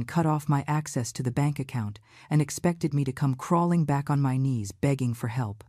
cut off my access to the bank account and expected me to come crawling back on my knees begging for help.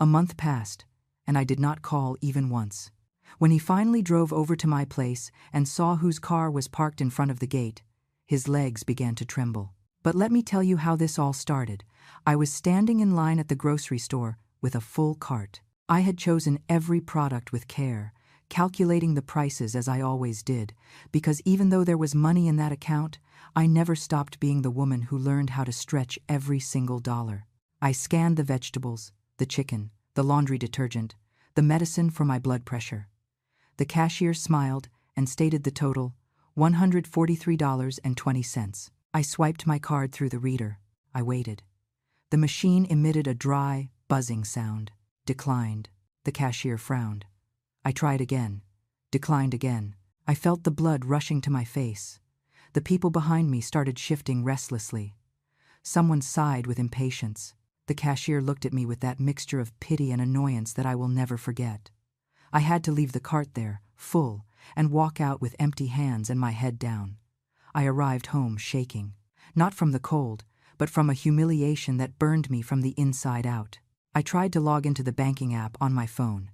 A month passed, and I did not call even once. When he finally drove over to my place and saw whose car was parked in front of the gate, his legs began to tremble. But let me tell you how this all started. I was standing in line at the grocery store with a full cart. I had chosen every product with care, calculating the prices as I always did, because even though there was money in that account, I never stopped being the woman who learned how to stretch every single dollar. I scanned the vegetables, the chicken, the laundry detergent, the medicine for my blood pressure. The cashier smiled and stated the total, $143.20. I swiped my card through the reader. I waited. The machine emitted a dry, buzzing sound. Declined. The cashier frowned. I tried again. Declined again. I felt the blood rushing to my face. The people behind me started shifting restlessly. Someone sighed with impatience. The cashier looked at me with that mixture of pity and annoyance that I will never forget. I had to leave the cart there, full, and walk out with empty hands and my head down. I arrived home shaking, not from the cold, but from a humiliation that burned me from the inside out. I tried to log into the banking app on my phone.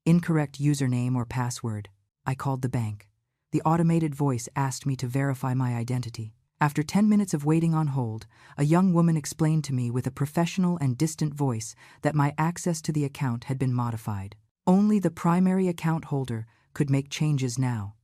Incorrect username or password. I called the bank. The automated voice asked me to verify my identity. After 10 minutes of waiting on hold, a young woman explained to me with a professional and distant voice that my access to the account had been modified. Only the primary account holder could make changes now.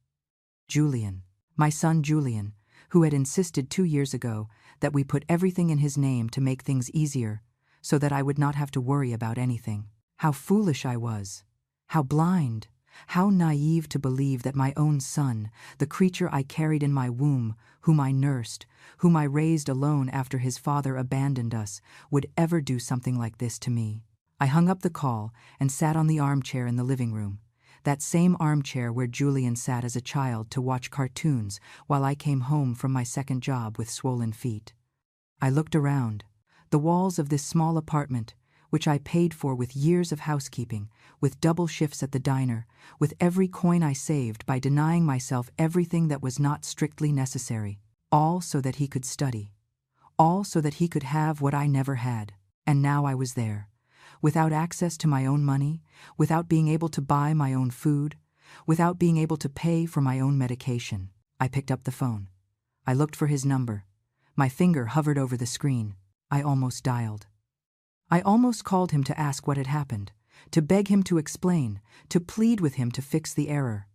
Julian, my son Julian, who had insisted 2 years ago that we put everything in his name to make things easier, so that I would not have to worry about anything. How foolish I was. How blind. How naive to believe that my own son, the creature I carried in my womb, whom I nursed, whom I raised alone after his father abandoned us, would ever do something like this to me. I hung up the call and sat on the armchair in the living room, that same armchair where Julian sat as a child to watch cartoons while I came home from my second job with swollen feet. I looked around. The walls of this small apartment, which I paid for with years of housekeeping, with double shifts at the diner, with every coin I saved by denying myself everything that was not strictly necessary, all so that he could study, all so that he could have what I never had. And now I was there, without access to my own money, without being able to buy my own food, without being able to pay for my own medication. I picked up the phone. I looked for his number. My finger hovered over the screen. I almost dialed. I almost called him to ask what had happened, to beg him to explain, to plead with him to fix the error.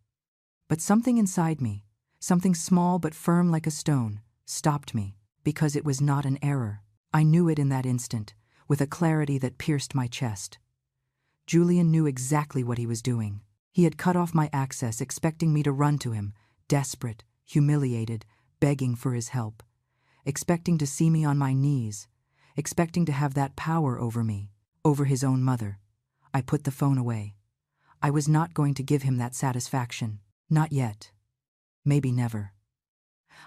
But something inside me, something small but firm like a stone, stopped me, because it was not an error. I knew it in that instant, with a clarity that pierced my chest. Julian knew exactly what he was doing. He had cut off my access, expecting me to run to him, desperate, humiliated, begging for his help, expecting to see me on my knees, expecting to have that power over me, over his own mother. I put the phone away. I was not going to give him that satisfaction. Not yet. Maybe never.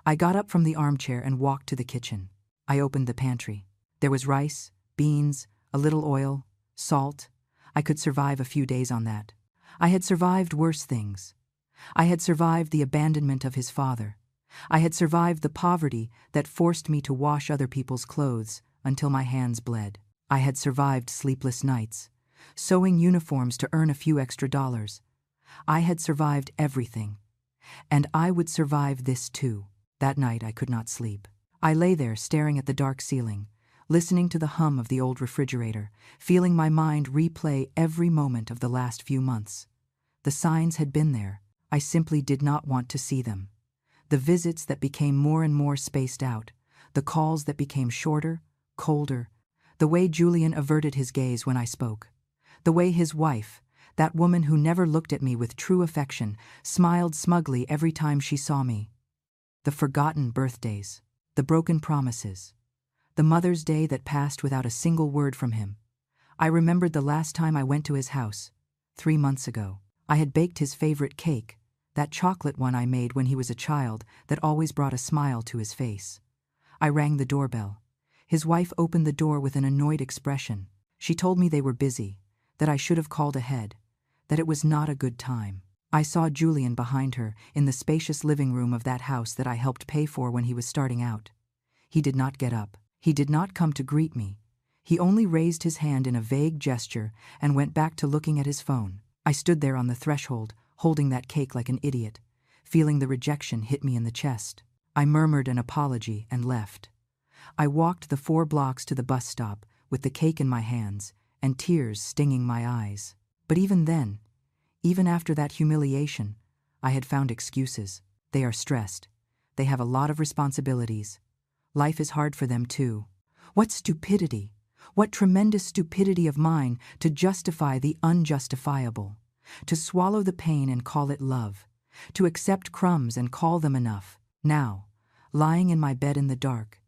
I got up from the armchair and walked to the kitchen. I opened the pantry. There was rice, beans, a little oil, salt. I could survive a few days on that. I had survived worse things. I had survived the abandonment of his father. I had survived the poverty that forced me to wash other people's clothes until my hands bled. I had survived sleepless nights, sewing uniforms to earn a few extra dollars. I had survived everything. And I would survive this too. That night I could not sleep. I lay there staring at the dark ceiling, listening to the hum of the old refrigerator, feeling my mind replay every moment of the last few months. The signs had been there. I simply did not want to see them. The visits that became more and more spaced out, the calls that became shorter, colder, the way Julian averted his gaze when I spoke, the way his wife, that woman who never looked at me with true affection, smiled smugly every time she saw me. The forgotten birthdays, the broken promises, the Mother's Day that passed without a single word from him. I remembered the last time I went to his house, 3 months ago. I had baked his favorite cake, that chocolate one I made when he was a child that always brought a smile to his face. I rang the doorbell. His wife opened the door with an annoyed expression. She told me they were busy, that I should have called ahead, that it was not a good time. I saw Julian behind her in the spacious living room of that house that I helped pay for when he was starting out. He did not get up. He did not come to greet me. He only raised his hand in a vague gesture and went back to looking at his phone. I stood there on the threshold, holding that cake like an idiot, feeling the rejection hit me in the chest. I murmured an apology and left. I walked the 4 blocks to the bus stop with the cake in my hands and tears stinging my eyes. But even then, even after that humiliation, I had found excuses. They are stressed. They have a lot of responsibilities. Life is hard for them too. What stupidity! What tremendous stupidity of mine to justify the unjustifiable, to swallow the pain and call it love, to accept crumbs and call them enough. Now, lying in my bed in the dark,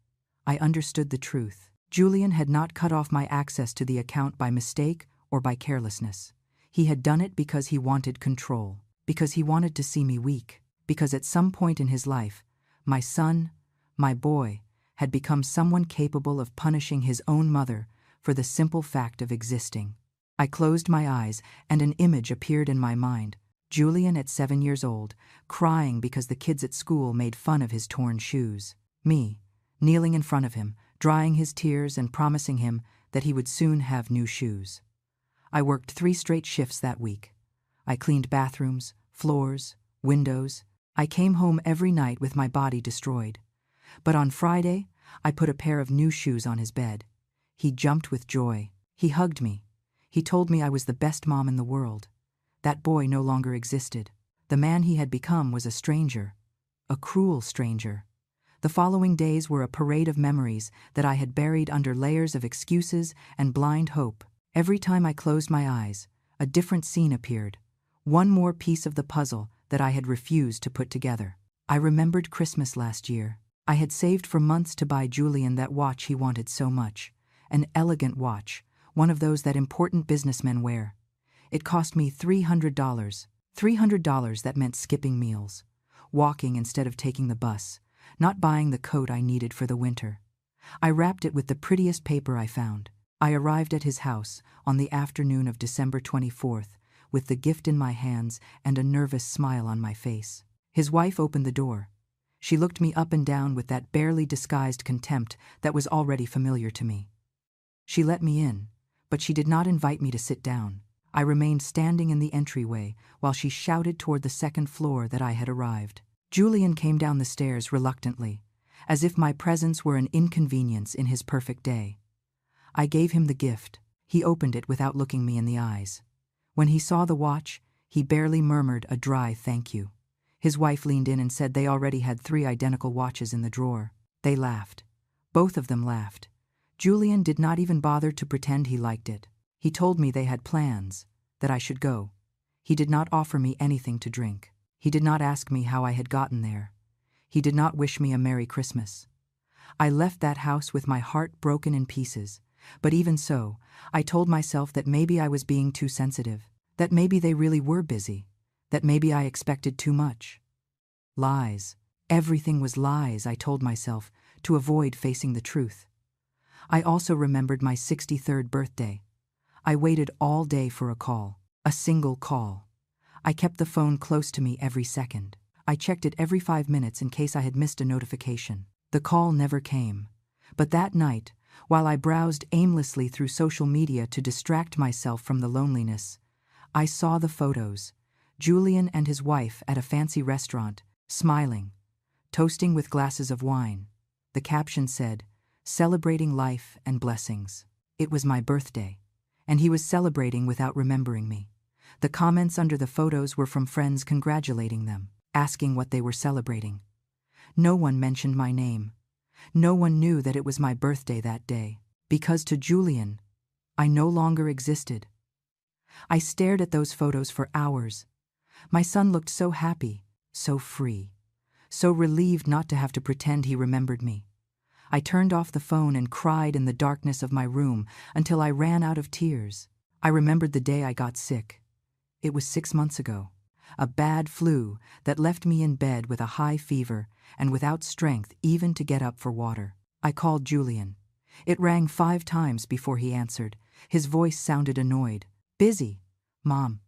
I understood the truth. Julian had not cut off my access to the account by mistake or by carelessness. He had done it because he wanted control, because he wanted to see me weak, because at some point in his life, my son, my boy, had become someone capable of punishing his own mother for the simple fact of existing. I closed my eyes and an image appeared in my mind. Julian at 7 years old, crying because the kids at school made fun of his torn shoes. Me, kneeling in front of him, drying his tears and promising him that he would soon have new shoes. I worked 3 straight shifts that week. I cleaned bathrooms, floors, windows. I came home every night with my body destroyed. But on Friday, I put a pair of new shoes on his bed. He jumped with joy. He hugged me. He told me I was the best mom in the world. That boy no longer existed. The man he had become was a stranger, a cruel stranger. The following days were a parade of memories that I had buried under layers of excuses and blind hope. Every time I closed my eyes, a different scene appeared, one more piece of the puzzle that I had refused to put together. I remembered Christmas last year. I had saved for months to buy Julian that watch he wanted so much, an elegant watch, one of those that important businessmen wear. It cost me $300. $300 that meant skipping meals, walking instead of taking the bus, not buying the coat I needed for the winter. I wrapped it with the prettiest paper I found. I arrived at his house on the afternoon of December 24th with the gift in my hands and a nervous smile on my face. His wife opened the door. She looked me up and down with that barely disguised contempt that was already familiar to me. She let me in, but she did not invite me to sit down. I remained standing in the entryway while she shouted toward the 2nd floor that I had arrived. Julian came down the stairs reluctantly, as if my presence were an inconvenience in his perfect day. I gave him the gift. He opened it without looking me in the eyes. When he saw the watch, he barely murmured a dry thank you. His wife leaned in and said they already had 3 identical watches in the drawer. They laughed. Both of them laughed. Julian did not even bother to pretend he liked it. He told me they had plans, that I should go. He did not offer me anything to drink. He did not ask me how I had gotten there. He did not wish me a Merry Christmas. I left that house with my heart broken in pieces, but even so, I told myself that maybe I was being too sensitive, that maybe they really were busy, that maybe I expected too much. Lies. Everything was lies, I told myself, to avoid facing the truth. I also remembered my 63rd birthday. I waited all day for a call, a single call. I kept the phone close to me every second. I checked it every 5 minutes in case I had missed a notification. The call never came. But that night, while I browsed aimlessly through social media to distract myself from the loneliness, I saw the photos. Julian and his wife at a fancy restaurant, smiling, toasting with glasses of wine. The caption said, "Celebrating life and blessings." It was my birthday, and he was celebrating without remembering me. The comments under the photos were from friends congratulating them, asking what they were celebrating. No one mentioned my name. No one knew that it was my birthday that day, because to Julian, I no longer existed. I stared at those photos for hours. My son looked so happy, so free, so relieved not to have to pretend he remembered me. I turned off the phone and cried in the darkness of my room until I ran out of tears. I remembered the day I got sick. It was 6 months ago. A bad flu that left me in bed with a high fever and without strength even to get up for water. I called Julian. It rang 5 times before he answered. His voice sounded annoyed. "Busy, Mom.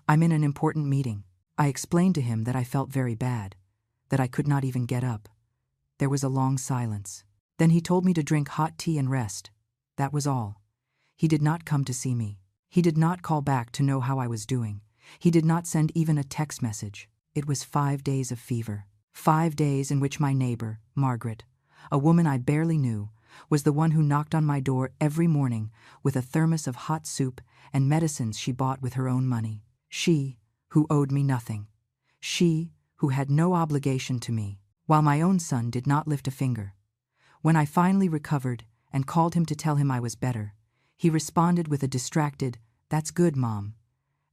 I'm in an important meeting." I explained to him that I felt very bad, that I could not even get up. There was a long silence. Then he told me to drink hot tea and rest. That was all. He did not come to see me. He did not call back to know how I was doing. He did not send even a text message. It was 5 days of fever. 5 days in which my neighbor, Margaret, a woman I barely knew, was the one who knocked on my door every morning with a thermos of hot soup and medicines she bought with her own money. She, who owed me nothing. She, who had no obligation to me, while my own son did not lift a finger. When I finally recovered and called him to tell him I was better, he responded with a distracted, "That's good, Mom,"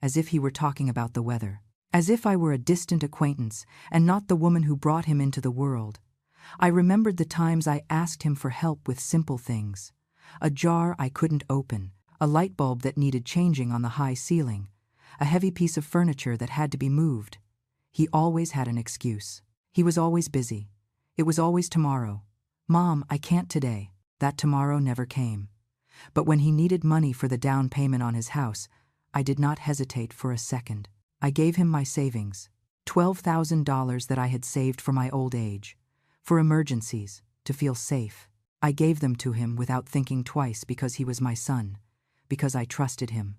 as if he were talking about the weather. As if I were a distant acquaintance and not the woman who brought him into the world. I remembered the times I asked him for help with simple things. A jar I couldn't open, a light bulb that needed changing on the high ceiling, a heavy piece of furniture that had to be moved. He always had an excuse. He was always busy. It was always tomorrow. "Mom, I can't today." That tomorrow never came. But when he needed money for the down payment on his house, I did not hesitate for a second. I gave him my savings, $12,000 that I had saved for my old age, for emergencies, to feel safe. I gave them to him without thinking twice because he was my son, because I trusted him,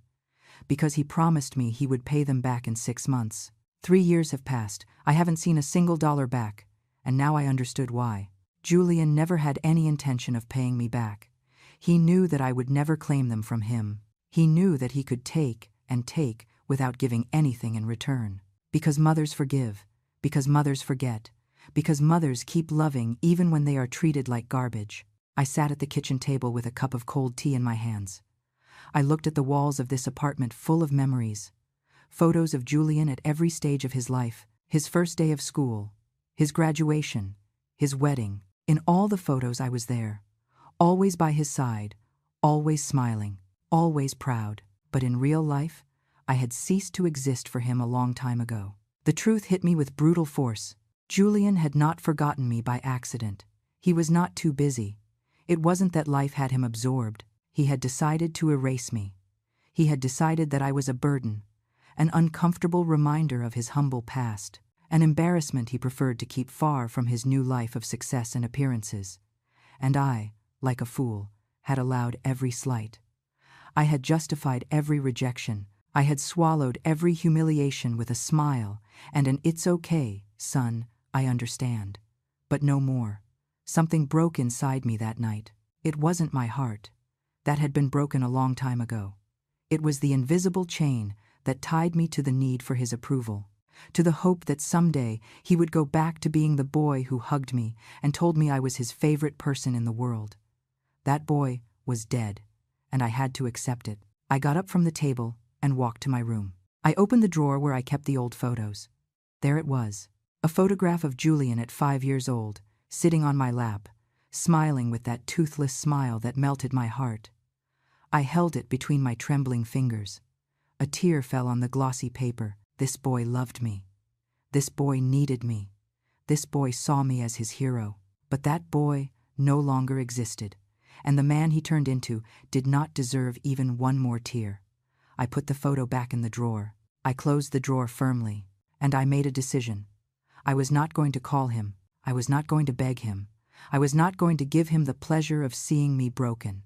because he promised me he would pay them back in 6 months. 3 years have passed, I haven't seen a single dollar back, and now I understood why. Julian never had any intention of paying me back. He knew that I would never claim them from him. He knew that he could take and take without giving anything in return. Because mothers forgive, because mothers forget, because mothers keep loving even when they are treated like garbage. I sat at the kitchen table with a cup of cold tea in my hands. I looked at the walls of this apartment full of memories. Photos of Julian at every stage of his life, his first day of school, his graduation, his wedding. In all the photos I was there, always by his side, always smiling, always proud. But in real life, I had ceased to exist for him a long time ago. The truth hit me with brutal force. Julian had not forgotten me by accident. He was not too busy. It wasn't that life had him absorbed. He had decided to erase me. He had decided that I was a burden, an uncomfortable reminder of his humble past, an embarrassment he preferred to keep far from his new life of success and appearances. And I, like a fool, had allowed every slight. I had justified every rejection. I had swallowed every humiliation with a smile and an "It's okay, son, I understand." But no more. Something broke inside me that night. It wasn't my heart. That had been broken a long time ago. It was the invisible chain that tied me to the need for his approval, to the hope that someday he would go back to being the boy who hugged me and told me I was his favorite person in the world. That boy was dead, and I had to accept it. I got up from the table and walked to my room. I opened the drawer where I kept the old photos. There it was, a photograph of Julian at 5 years old, sitting on my lap, smiling with that toothless smile that melted my heart. I held it between my trembling fingers. A tear fell on the glossy paper. This boy loved me. This boy needed me. This boy saw me as his hero. But that boy no longer existed, and the man he turned into did not deserve even one more tear. I put the photo back in the drawer. I closed the drawer firmly, and I made a decision. I was not going to call him. I was not going to beg him. I was not going to give him the pleasure of seeing me broken.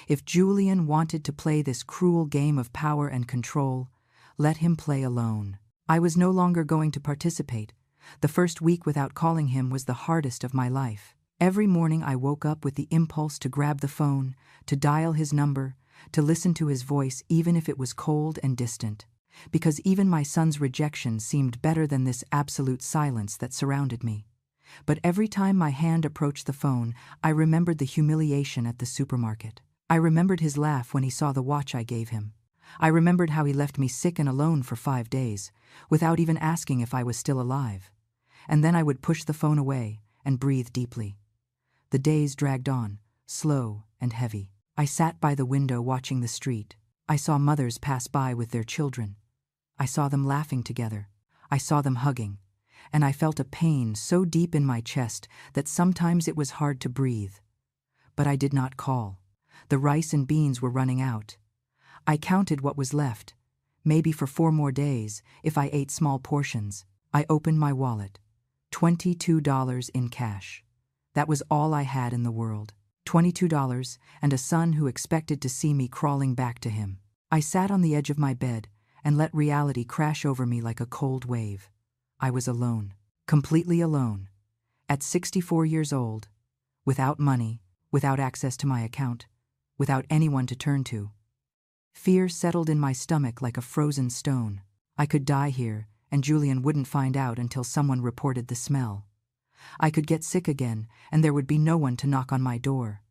If Julian wanted to play this cruel game of power and control, let him play alone. I was no longer going to participate. The first week without calling him was the hardest of my life. Every morning I woke up with the impulse to grab the phone, to dial his number, to listen to his voice even if it was cold and distant, because even my son's rejection seemed better than this absolute silence that surrounded me. But every time my hand approached the phone, I remembered the humiliation at the supermarket. I remembered his laugh when he saw the watch I gave him. I remembered how he left me sick and alone for 5 days, without even asking if I was still alive. And then I would push the phone away and breathe deeply. The days dragged on, slow and heavy. I sat by the window watching the street. I saw mothers pass by with their children. I saw them laughing together. I saw them hugging. And I felt a pain so deep in my chest that sometimes it was hard to breathe. But I did not call. The rice and beans were running out. I counted what was left. maybe for 4 more days, if I ate small portions. I opened my wallet. $22 in cash. That was all I had in the world. $22 and a son who expected to see me crawling back to him. I sat on the edge of my bed and let reality crash over me like a cold wave. I was alone. Completely alone. At 64 years old. Without money, without access to my account, without anyone to turn to. Fear settled in my stomach like a frozen stone. I could die here, and Julian wouldn't find out until someone reported the smell. I could get sick again, and there would be no one to knock on my door.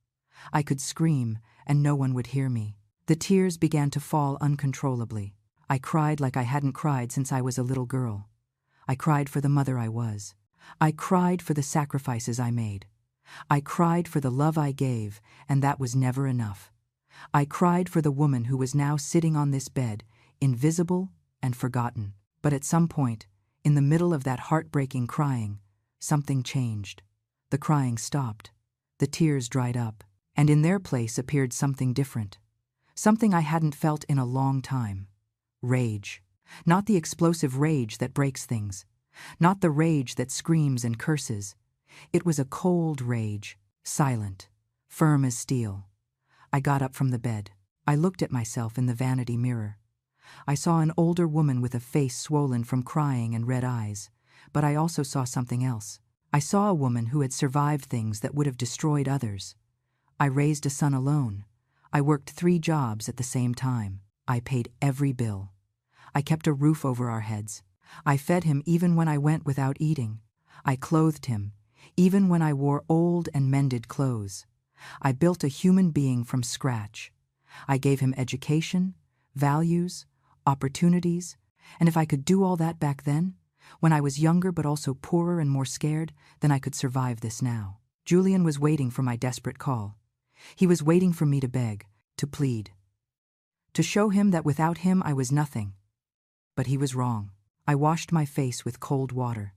I could scream, and no one would hear me. The tears began to fall uncontrollably. I cried like I hadn't cried since I was a little girl. I cried for the mother I was. I cried for the sacrifices I made. I cried for the love I gave, and that was never enough. I cried for the woman who was now sitting on this bed, invisible and forgotten. But at some point, in the middle of that heartbreaking crying, something changed. The crying stopped. The tears dried up. And in their place appeared something different. Something I hadn't felt in a long time. Rage. Not the explosive rage that breaks things. Not the rage that screams and curses. It was a cold rage, silent, firm as steel. I got up from the bed. I looked at myself in the vanity mirror. I saw an older woman with a face swollen from crying and red eyes, but I also saw something else. I saw a woman who had survived things that would have destroyed others. I raised a son alone. I worked 3 jobs at the same time. I paid every bill. I kept a roof over our heads. I fed him even when I went without eating. I clothed him, even when I wore old and mended clothes. I built a human being from scratch. I gave him education, values, opportunities, and if I could do all that back then, when I was younger but also poorer and more scared, then I could survive this now. Julian was waiting for my desperate call. He was waiting for me to beg, to plead, to show him that without him I was nothing. But he was wrong. I washed my face with cold water.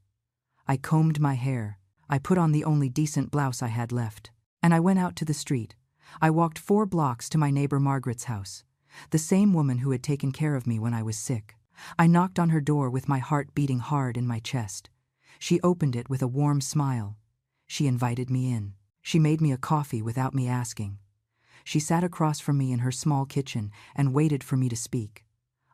I combed my hair. I put on the only decent blouse I had left. And I went out to the street. I walked 4 blocks to my neighbor Margaret's house, the same woman who had taken care of me when I was sick. I knocked on her door with my heart beating hard in my chest. She opened it with a warm smile. She invited me in. She made me a coffee without me asking. She sat across from me in her small kitchen and waited for me to speak.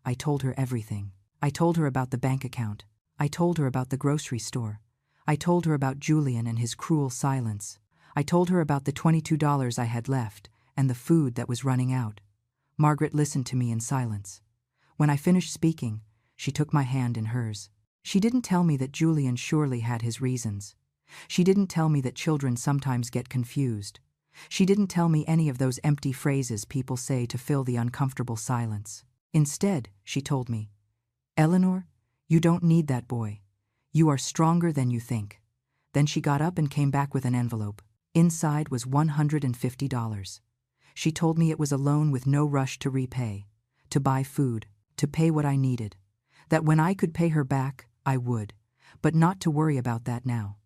I told her everything. I told her about the bank account. I told her about the grocery store. I told her about Julian and his cruel silence. I told her about the $22 I had left and the food that was running out. Margaret listened to me in silence. When I finished speaking, she took my hand in hers. She didn't tell me that Julian surely had his reasons. She didn't tell me that children sometimes get confused. She didn't tell me any of those empty phrases people say to fill the uncomfortable silence. Instead, she told me, "Eleanor, you don't need that boy. You are stronger than you think." Then she got up and came back with an envelope. Inside was $150. She told me it was a loan with no rush to repay, to buy food, to pay what I needed. That when I could pay her back, I would, but not to worry about that now.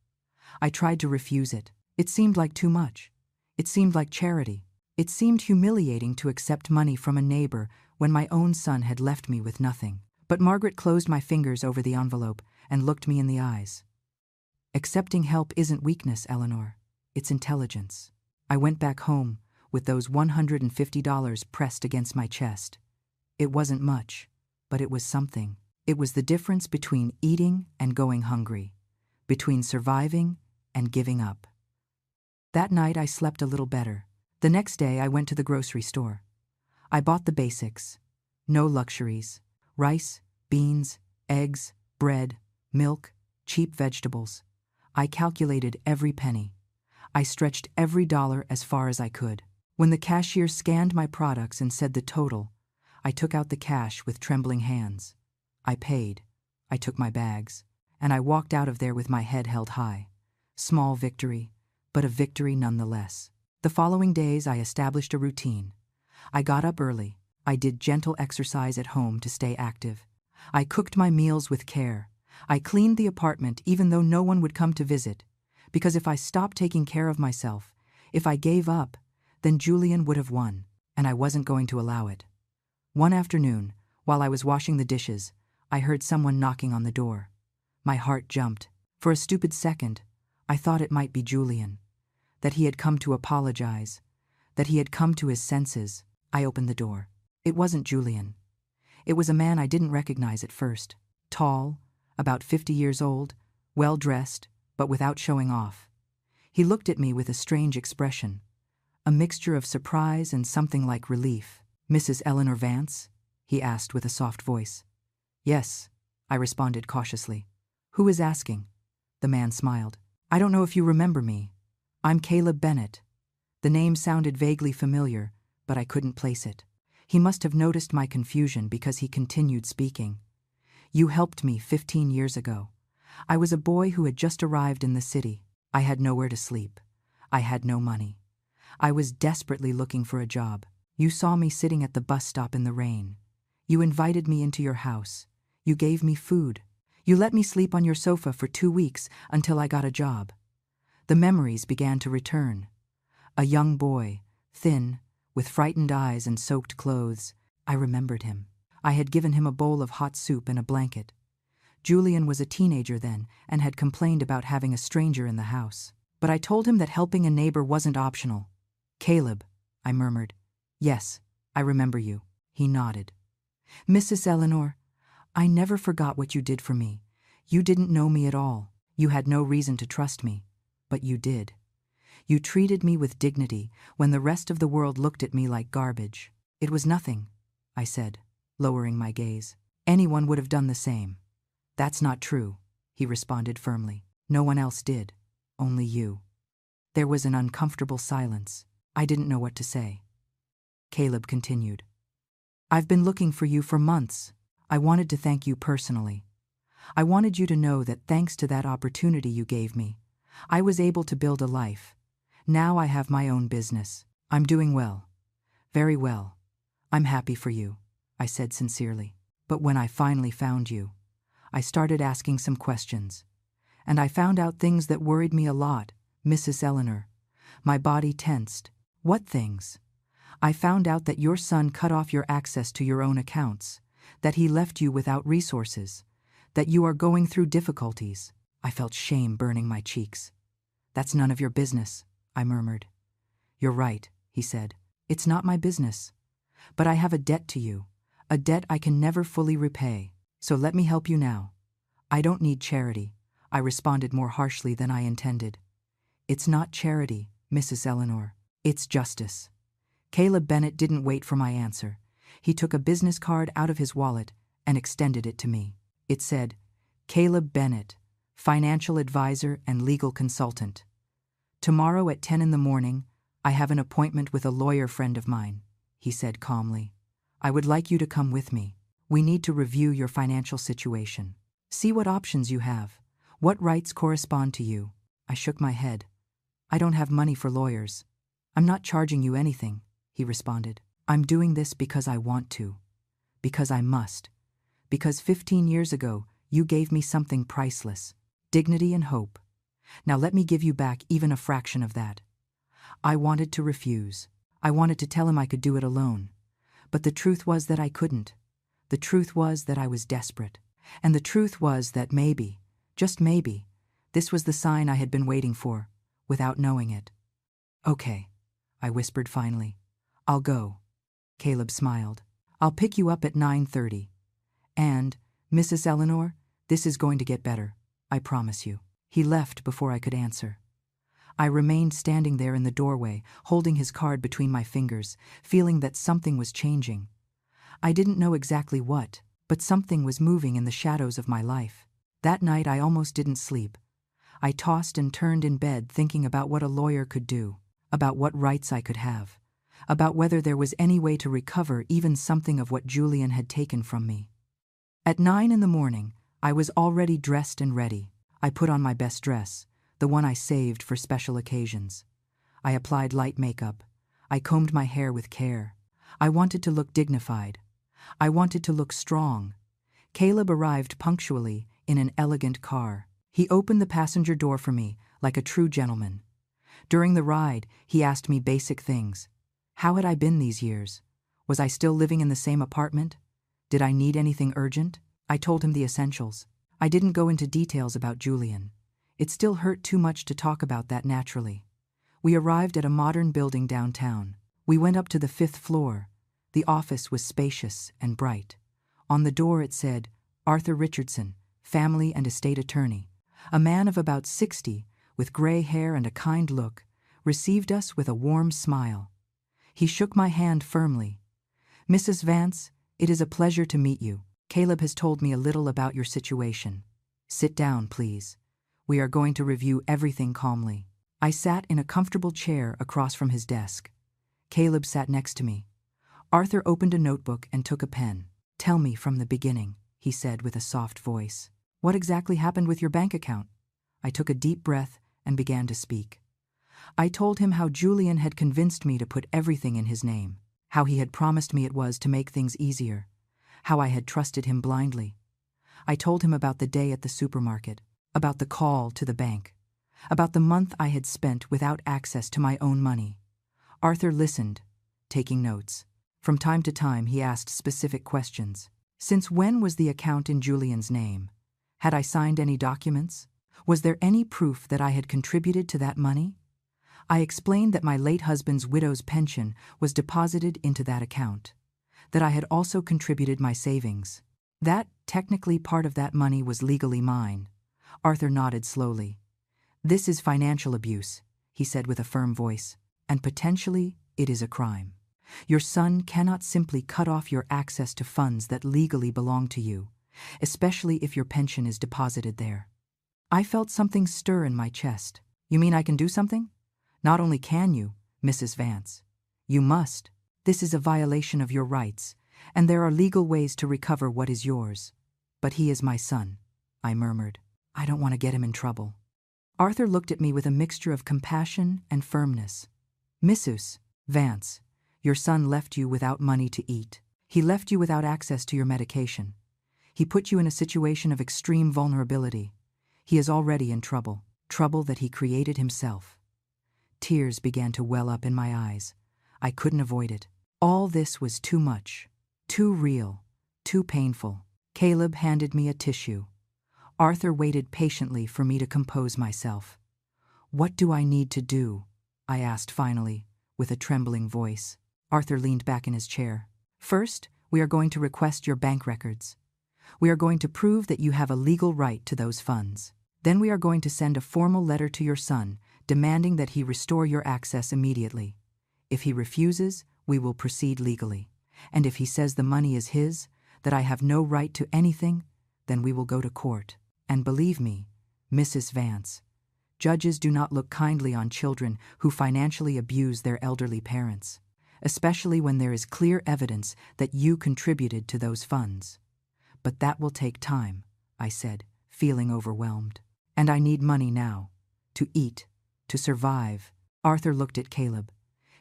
I tried to refuse it. It seemed like too much. It seemed like charity. It seemed humiliating to accept money from a neighbor when my own son had left me with nothing. But Margaret closed my fingers over the envelope and looked me in the eyes. "Accepting help isn't weakness, Eleanor. It's intelligence." I went back home with those $150 pressed against my chest. It wasn't much, but it was something. It was the difference between eating and going hungry, between surviving and giving up. That night I slept a little better. The next day I went to the grocery store. I bought the basics. No luxuries. Rice, beans, eggs, bread, milk, cheap vegetables. I calculated every penny. I stretched every dollar as far as I could. When the cashier scanned my products and said the total, I took out the cash with trembling hands. I paid. I took my bags. And I walked out of there with my head held high. Small victory, but a victory nonetheless. The following days I established a routine. I got up early. I did gentle exercise at home to stay active. I cooked my meals with care. I cleaned the apartment even though no one would come to visit. Because if I stopped taking care of myself, if I gave up, then Julian would have won, and I wasn't going to allow it. One afternoon, While I was washing the dishes, I heard someone knocking on the door. My heart jumped. For a stupid second, I thought it might be Julian. That he had come to apologize. That he had come to his senses. I opened the door. It wasn't Julian. It was a man I didn't recognize at first. Tall, about 50 years old, well-dressed, but without showing off. He looked at me with a strange expression, a mixture of surprise and something like relief. "Mrs. Eleanor Vance?" he asked with a soft voice. "Yes," I responded cautiously. "Who is asking?" The man smiled. "I don't know if you remember me. I'm Caleb Bennett." The name sounded vaguely familiar, but I couldn't place it. He must have noticed my confusion because he continued speaking. "You helped me 15 years ago. I was a boy who had just arrived in the city. I had nowhere to sleep. I had no money. I was desperately looking for a job. You saw me sitting at the bus stop in the rain. You invited me into your house. You gave me food. You let me sleep on your sofa for 2 weeks until I got a job." The memories began to return. A young boy, thin, with frightened eyes and soaked clothes. I remembered him. I had given him a bowl of hot soup and a blanket. Julian was a teenager then and had complained about having a stranger in the house. But I told him that helping a neighbor wasn't optional. "Caleb," I murmured. "Yes, I remember you." He nodded. "Mrs. Eleanor, I never forgot what you did for me. You didn't know me at all. You had no reason to trust me, but you did. You treated me with dignity when the rest of the world looked at me like garbage." "It was nothing," I said, lowering my gaze. "Anyone would have done the same." "That's not true," he responded firmly. "No one else did. Only you." There was an uncomfortable silence. I didn't know what to say. Caleb continued. "I've been looking for you for months. I wanted to thank you personally. I wanted you to know that thanks to that opportunity you gave me, I was able to build a life. Now I have my own business. I'm doing well. Very well. I'm happy for you," I said sincerely. "But when I finally found you, I started asking some questions. And I found out things that worried me a lot, Mrs. Eleanor." My body tensed. "What things?" "I found out that your son cut off your access to your own accounts, that he left you without resources, that you are going through difficulties." I felt shame burning my cheeks. "That's none of your business," I murmured. "You're right," he said. "It's not my business. But I have a debt to you, a debt I can never fully repay. So let me help you now." "I don't need charity," I responded more harshly than I intended. "It's not charity, Mrs. Eleanor. It's justice." Caleb Bennett didn't wait for my answer. He took a business card out of his wallet and extended it to me. It said, "Caleb Bennett, financial advisor and legal consultant. Tomorrow at 10 in the morning, I have an appointment with a lawyer friend of mine," he said calmly. "I would like you to come with me. We need to review your financial situation. See what options you have, what rights correspond to you." I shook my head. "I don't have money for lawyers." "I'm not charging you anything," he responded. "I'm doing this because I want to, because I must, because 15 years ago you gave me something priceless, dignity and hope. Now let me give you back even a fraction of that." I wanted to refuse. I wanted to tell him I could do it alone. But the truth was that I couldn't. The truth was that I was desperate. And the truth was that maybe, just maybe, this was the sign I had been waiting for, without knowing it. "Okay," I whispered finally. "I'll go." Caleb smiled. "I'll pick you up at 9:30. And, Mrs. Eleanor, this is going to get better, I promise you." He left before I could answer. I remained standing there in the doorway, holding his card between my fingers, feeling that something was changing. I didn't know exactly what, but something was moving in the shadows of my life. That night I almost didn't sleep. I tossed and turned in bed thinking about what a lawyer could do, about what rights I could have, about whether there was any way to recover even something of what Julian had taken from me. At 9 in the morning, I was already dressed and ready. I put on my best dress, the one I saved for special occasions. I applied light makeup. I combed my hair with care. I wanted to look dignified. I wanted to look strong. Caleb arrived punctually in an elegant car. He opened the passenger door for me like a true gentleman. During the ride, he asked me basic things. How had I been these years? Was I still living in the same apartment? Did I need anything urgent? I told him the essentials. I didn't go into details about Julian. It still hurt too much to talk about that naturally. We arrived at a modern building downtown. We went up to the 5th floor. The office was spacious and bright. On the door it said, Arthur Richardson, family and estate attorney. A man of about 60, with gray hair and a kind look, received us with a warm smile. He shook my hand firmly. Mrs. Vance, it is a pleasure to meet you. Caleb has told me a little about your situation. Sit down, please. We are going to review everything calmly. I sat in a comfortable chair across from his desk. Caleb sat next to me. Arthur opened a notebook and took a pen. Tell me from the beginning, he said with a soft voice. What exactly happened with your bank account? I took a deep breath and began to speak. I told him how Julian had convinced me to put everything in his name, how he had promised me it was to make things easier, how I had trusted him blindly. I told him about the day at the supermarket, about the call to the bank, about the month I had spent without access to my own money. Arthur listened, taking notes. From time to time he asked specific questions. Since when was the account in Julian's name? Had I signed any documents? Was there any proof that I had contributed to that money? I explained that my late husband's widow's pension was deposited into that account, that I had also contributed my savings, that technically part of that money was legally mine. Arthur nodded slowly. This is financial abuse, he said with a firm voice, and potentially it is a crime. Your son cannot simply cut off your access to funds that legally belong to you, especially if your pension is deposited there. I felt something stir in my chest. You mean I can do something? Not only can you, Mrs. Vance, you must. This is a violation of your rights, and there are legal ways to recover what is yours. But he is my son, I murmured. I don't want to get him in trouble. Arthur looked at me with a mixture of compassion and firmness. Mrs. Vance, your son left you without money to eat. He left you without access to your medication. He put you in a situation of extreme vulnerability. He is already in trouble, trouble that he created himself. Tears began to well up in my eyes. I couldn't avoid it. All this was too much, too real, too painful. Caleb handed me a tissue. Arthur waited patiently for me to compose myself. What do I need to do? I asked finally, with a trembling voice. Arthur leaned back in his chair. First, we are going to request your bank records. We are going to prove that you have a legal right to those funds. Then we are going to send a formal letter to your son, demanding that he restore your access immediately. If he refuses, we will proceed legally. And if he says the money is his, that I have no right to anything, then we will go to court. And believe me, Mrs. Vance, judges do not look kindly on children who financially abuse their elderly parents, especially when there is clear evidence that you contributed to those funds. But that will take time, I said, feeling overwhelmed. And I need money now, to eat, to survive. Arthur looked at Caleb.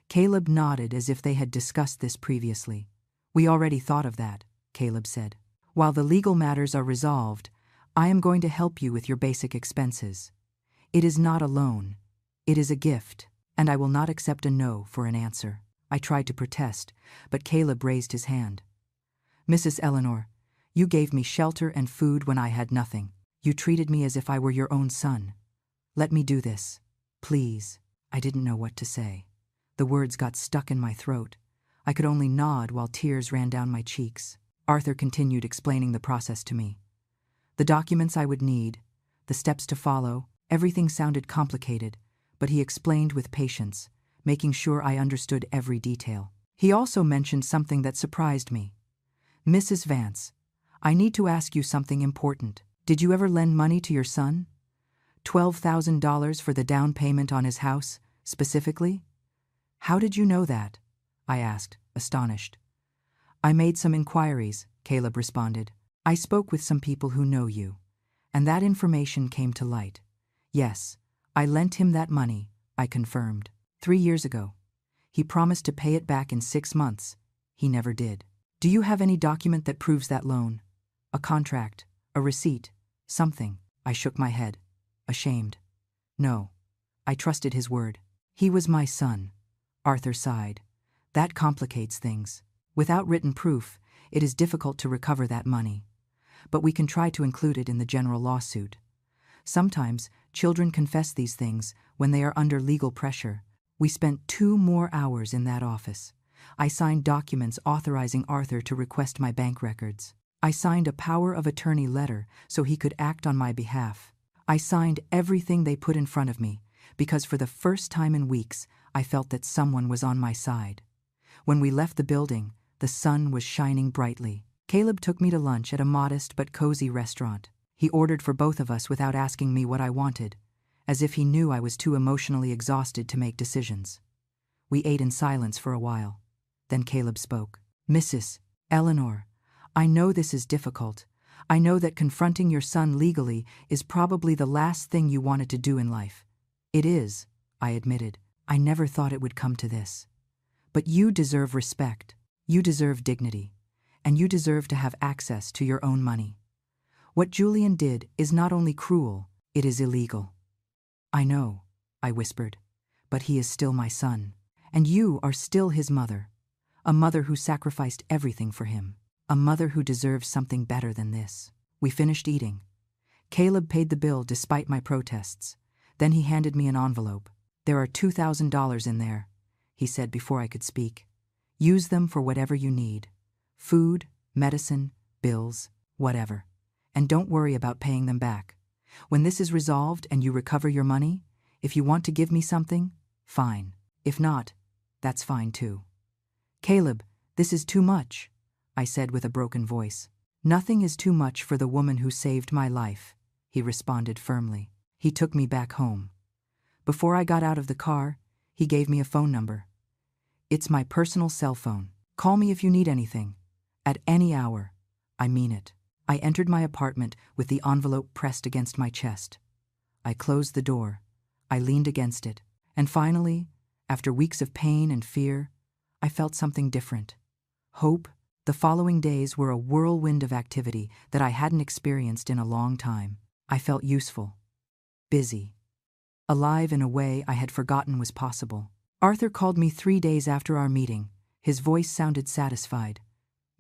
Caleb nodded as if they had discussed this previously. We already thought of that, Caleb said. While the legal matters are resolved, I am going to help you with your basic expenses. It is not a loan. It is a gift, and I will not accept a no for an answer. I tried to protest, but Caleb raised his hand. Mrs. Eleanor, you gave me shelter and food when I had nothing. You treated me as if I were your own son. Let me do this, please. I didn't know what to say. The words got stuck in my throat. I could only nod while tears ran down my cheeks. Arthur continued explaining the process to me. The documents I would need, the steps to follow, everything sounded complicated, but he explained with patience, making sure I understood every detail. He also mentioned something that surprised me. Mrs. Vance, I need to ask you something important. Did you ever lend money to your son? $12,000 for the down payment on his house, specifically? How did you know that? I asked, astonished. I made some inquiries, Caleb responded. I spoke with some people who know you, and that information came to light. Yes, I lent him that money, I confirmed. 3 years ago. He promised to pay it back in 6 months. He never did. Do you have any document that proves that loan? A contract, a receipt, something? I shook my head, ashamed. No, I trusted his word. He was my son. Arthur sighed. That complicates things. Without written proof, it is difficult to recover that money. But we can try to include it in the general lawsuit. Sometimes, children confess these things when they are under legal pressure. We spent 2 more hours in that office. I signed documents authorizing Arthur to request my bank records. I signed a power of attorney letter so he could act on my behalf. I signed everything they put in front of me, because for the first time in weeks, I felt that someone was on my side. When we left the building, the sun was shining brightly. Caleb took me to lunch at a modest but cozy restaurant. He ordered for both of us without asking me what I wanted, as if he knew I was too emotionally exhausted to make decisions. We ate in silence for a while. Then Caleb spoke. "Mrs. Eleanor, I know this is difficult. I know that confronting your son legally is probably the last thing you wanted to do in life. It is," I admitted. "I never thought it would come to this. But you deserve respect, you deserve dignity, and you deserve to have access to your own money. What Julian did is not only cruel, it is illegal." "I know," I whispered, "but he is still my son, and you are still his mother, a mother who sacrificed everything for him, a mother who deserves something better than this." We finished eating. Caleb paid the bill despite my protests. Then he handed me an envelope. "There are $2,000 in there," he said before I could speak. "Use them for whatever you need. Food, medicine, bills, whatever. And don't worry about paying them back. When this is resolved and you recover your money, if you want to give me something, fine. If not, that's fine too." "Caleb, this is too much," I said with a broken voice. "Nothing is too much for the woman who saved my life," he responded firmly. He took me back home. Before I got out of the car, he gave me a phone number. "It's my personal cell phone. Call me if you need anything. At any hour. I mean it." I entered my apartment with the envelope pressed against my chest. I closed the door. I leaned against it. And finally, after weeks of pain and fear, I felt something different. Hope. The following days were a whirlwind of activity that I hadn't experienced in a long time. I felt useful. Busy. Alive in a way I had forgotten was possible. Arthur called me 3 days after our meeting. His voice sounded satisfied.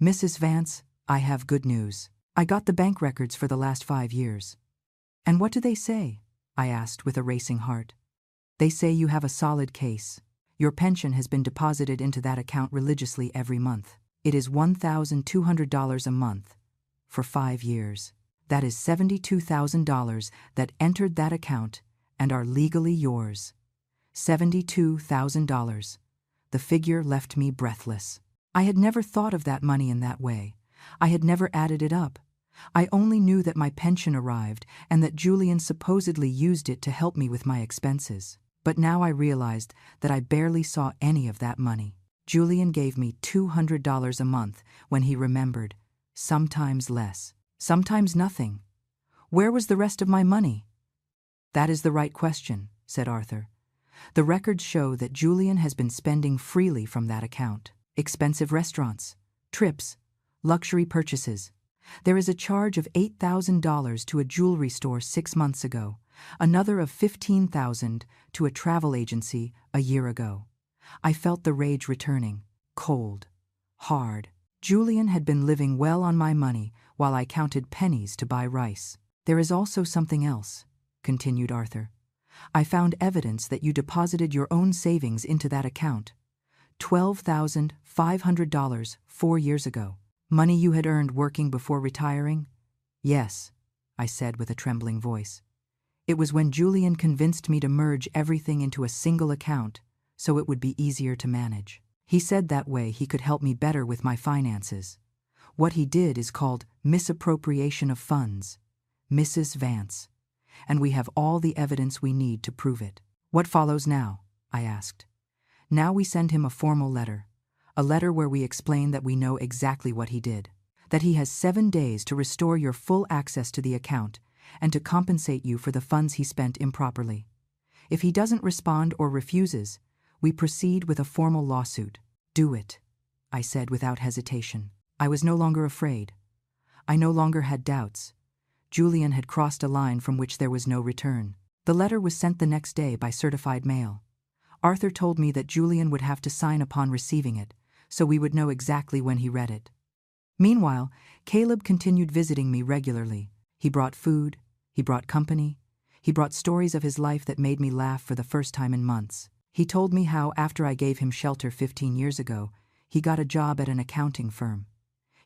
"Mrs. Vance, I have good news. I got the bank records for the last 5 years." "And what do they say?" I asked with a racing heart. "They say you have a solid case. Your pension has been deposited into that account religiously every month. It is $1,200 a month for 5 years. That is $72,000 that entered that account and are legally yours. $72,000. The figure left me breathless. I had never thought of that money in that way. I had never added it up. I only knew that my pension arrived and that Julian supposedly used it to help me with my expenses. But now I realized that I barely saw any of that money. Julian gave me $200 a month when he remembered, sometimes less, sometimes nothing. Where was the rest of my money? "That is the right question," said Arthur. "The records show that Julian has been spending freely from that account. Expensive restaurants, trips, luxury purchases. There is a charge of $8,000 to a jewelry store 6 months ago, another of $15,000 to a travel agency a year ago." I felt the rage returning, cold, hard. Julian had been living well on my money while I counted pennies to buy rice. "There is also something else," continued Arthur. "I found evidence that you deposited your own savings into that account. $12,500 4 years ago. Money you had earned working before retiring?" "Yes," I said with a trembling voice. "It was when Julian convinced me to merge everything into a single account so it would be easier to manage. He said that way he could help me better with my finances. What he did is called misappropriation of funds, Mrs. Vance, and we have all the evidence we need to prove it." "What follows now?" I asked. "Now we send him a formal letter. A letter where we explain that we know exactly what he did, that he has 7 days to restore your full access to the account and to compensate you for the funds he spent improperly. If he doesn't respond or refuses, we proceed with a formal lawsuit." "Do it," I said without hesitation. I was no longer afraid. I no longer had doubts. Julian had crossed a line from which there was no return. The letter was sent the next day by certified mail. Arthur told me that Julian would have to sign upon receiving it, so we would know exactly when he read it. Meanwhile, Caleb continued visiting me regularly. He brought food, he brought company, he brought stories of his life that made me laugh for the first time in months. He told me how, after I gave him shelter 15 years ago, he got a job at an accounting firm.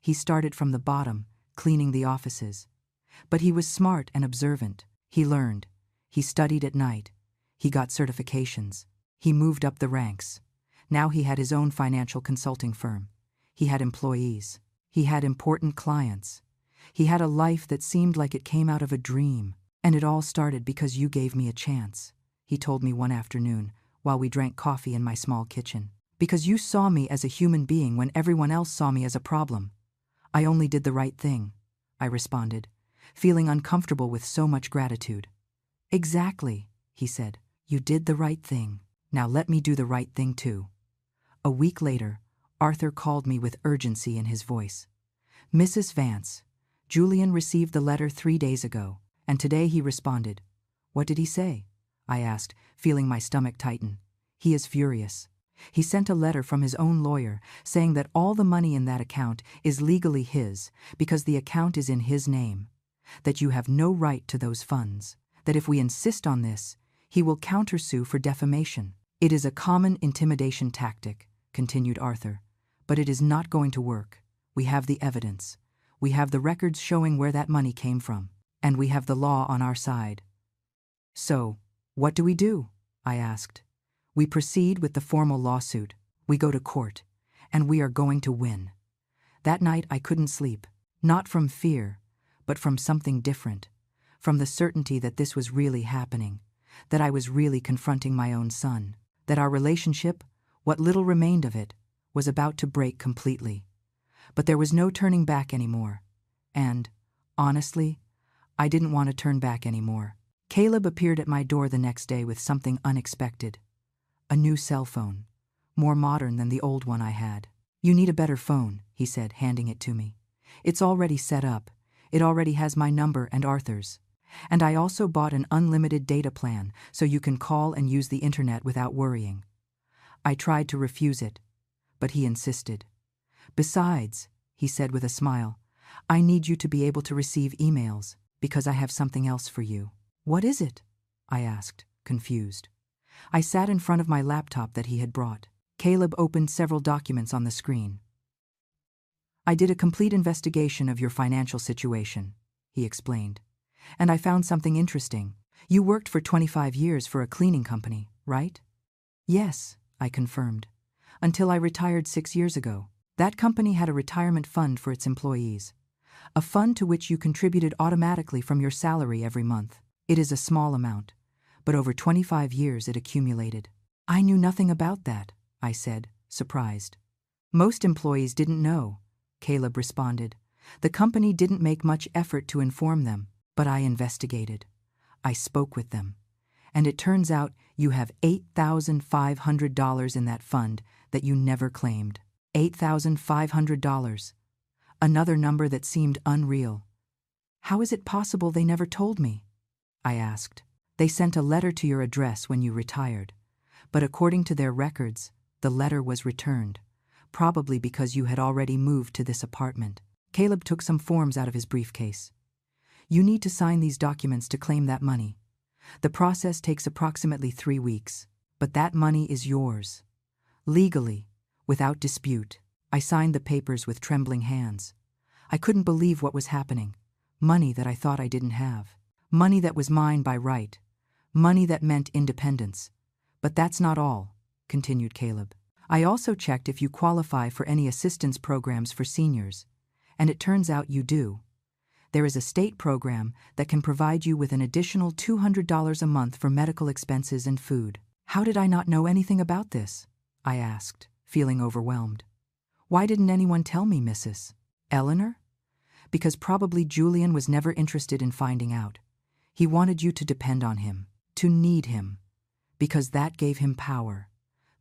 He started from the bottom, cleaning the offices. But he was smart and observant. He learned. He studied at night. He got certifications. He moved up the ranks. Now he had his own financial consulting firm. He had employees. He had important clients. He had a life that seemed like it came out of a dream. And it all started because you gave me a chance, he told me one afternoon while we drank coffee in my small kitchen. Because you saw me as a human being when everyone else saw me as a problem. I only did the right thing, I responded, feeling uncomfortable with so much gratitude. Exactly, he said. You did the right thing. Now let me do the right thing too. A week later, Arthur called me with urgency in his voice. Mrs. Vance, Julian received the letter 3 days ago, and today he responded. What did he say? I asked, feeling my stomach tighten. He is furious. He sent a letter from his own lawyer saying that all the money in that account is legally his because the account is in his name, that you have no right to those funds, that if we insist on this, he will countersue for defamation. It is a common intimidation tactic, continued Arthur, but it is not going to work. We have the evidence. We have the records showing where that money came from, and we have the law on our side. So, what do we do? I asked. We proceed with the formal lawsuit. We go to court, and we are going to win. That night I couldn't sleep, not from fear, but from something different, from the certainty that this was really happening, that I was really confronting my own son, that our relationship, what little remained of it, was about to break completely. But there was no turning back anymore, and, honestly, I didn't want to turn back anymore. Caleb appeared at my door the next day with something unexpected. A new cell phone, more modern than the old one I had. You need a better phone, he said, handing it to me. It's already set up. It already has my number and Arthur's. And I also bought an unlimited data plan so you can call and use the internet without worrying. I tried to refuse it, but he insisted. Besides, he said with a smile, I need you to be able to receive emails because I have something else for you. What is it? I asked, confused. I sat in front of my laptop that he had brought. Caleb opened several documents on the screen. I did a complete investigation of your financial situation, he explained. And I found something interesting. You worked for 25 years for a cleaning company, right? Yes, I confirmed. Until I retired 6 years ago. That company had a retirement fund for its employees. A fund to which you contributed automatically from your salary every month. It is a small amount, but over 25 years it accumulated. I knew nothing about that, I said, surprised. Most employees didn't know, Caleb responded. The company didn't make much effort to inform them, but I investigated. I spoke with them. And it turns out you have $8,500 in that fund that you never claimed. $8,500. Another number that seemed unreal. How is it possible they never told me? I asked. They sent a letter to your address when you retired, but according to their records, the letter was returned, probably because you had already moved to this apartment. Caleb took some forms out of his briefcase. You need to sign these documents to claim that money. The process takes approximately 3 weeks, but that money is yours. Legally, without dispute. I signed the papers with trembling hands. I couldn't believe what was happening. Money that I thought I didn't have. Money that was mine by right. Money that meant independence. But that's not all, continued Caleb. I also checked if you qualify for any assistance programs for seniors, and it turns out you do. There is a state program that can provide you with an additional $200 a month for medical expenses and food. How did I not know anything about this? I asked, feeling overwhelmed. Why didn't anyone tell me, Mrs. Eleanor? Because probably Julian was never interested in finding out. He wanted you to depend on him, to need him, because that gave him power.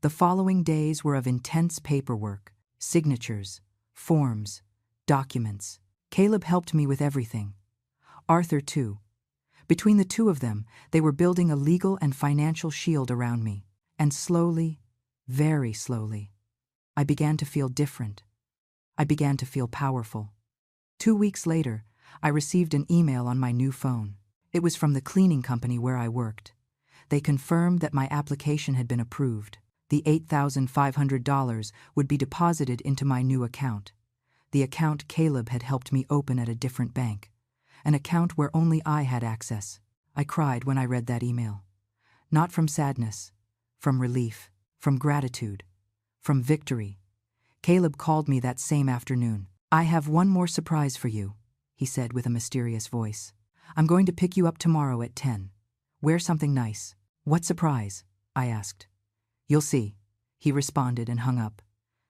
The following days were of intense paperwork, signatures, forms, documents. Caleb helped me with everything. Arthur, too. Between the two of them, they were building a legal and financial shield around me. And slowly, very slowly, I began to feel different. I began to feel powerful. 2 weeks later, I received an email on my new phone. It was from the cleaning company where I worked. They confirmed that my application had been approved. The $8,500 would be deposited into my new account. The account Caleb had helped me open at a different bank. An account where only I had access. I cried when I read that email. Not from sadness, from relief, from gratitude, from victory. Caleb called me that same afternoon. "I have one more surprise for you," he said with a mysterious voice. "I'm going to pick you up tomorrow at 10. Wear something nice." "What surprise?" I asked. "You'll see," he responded and hung up.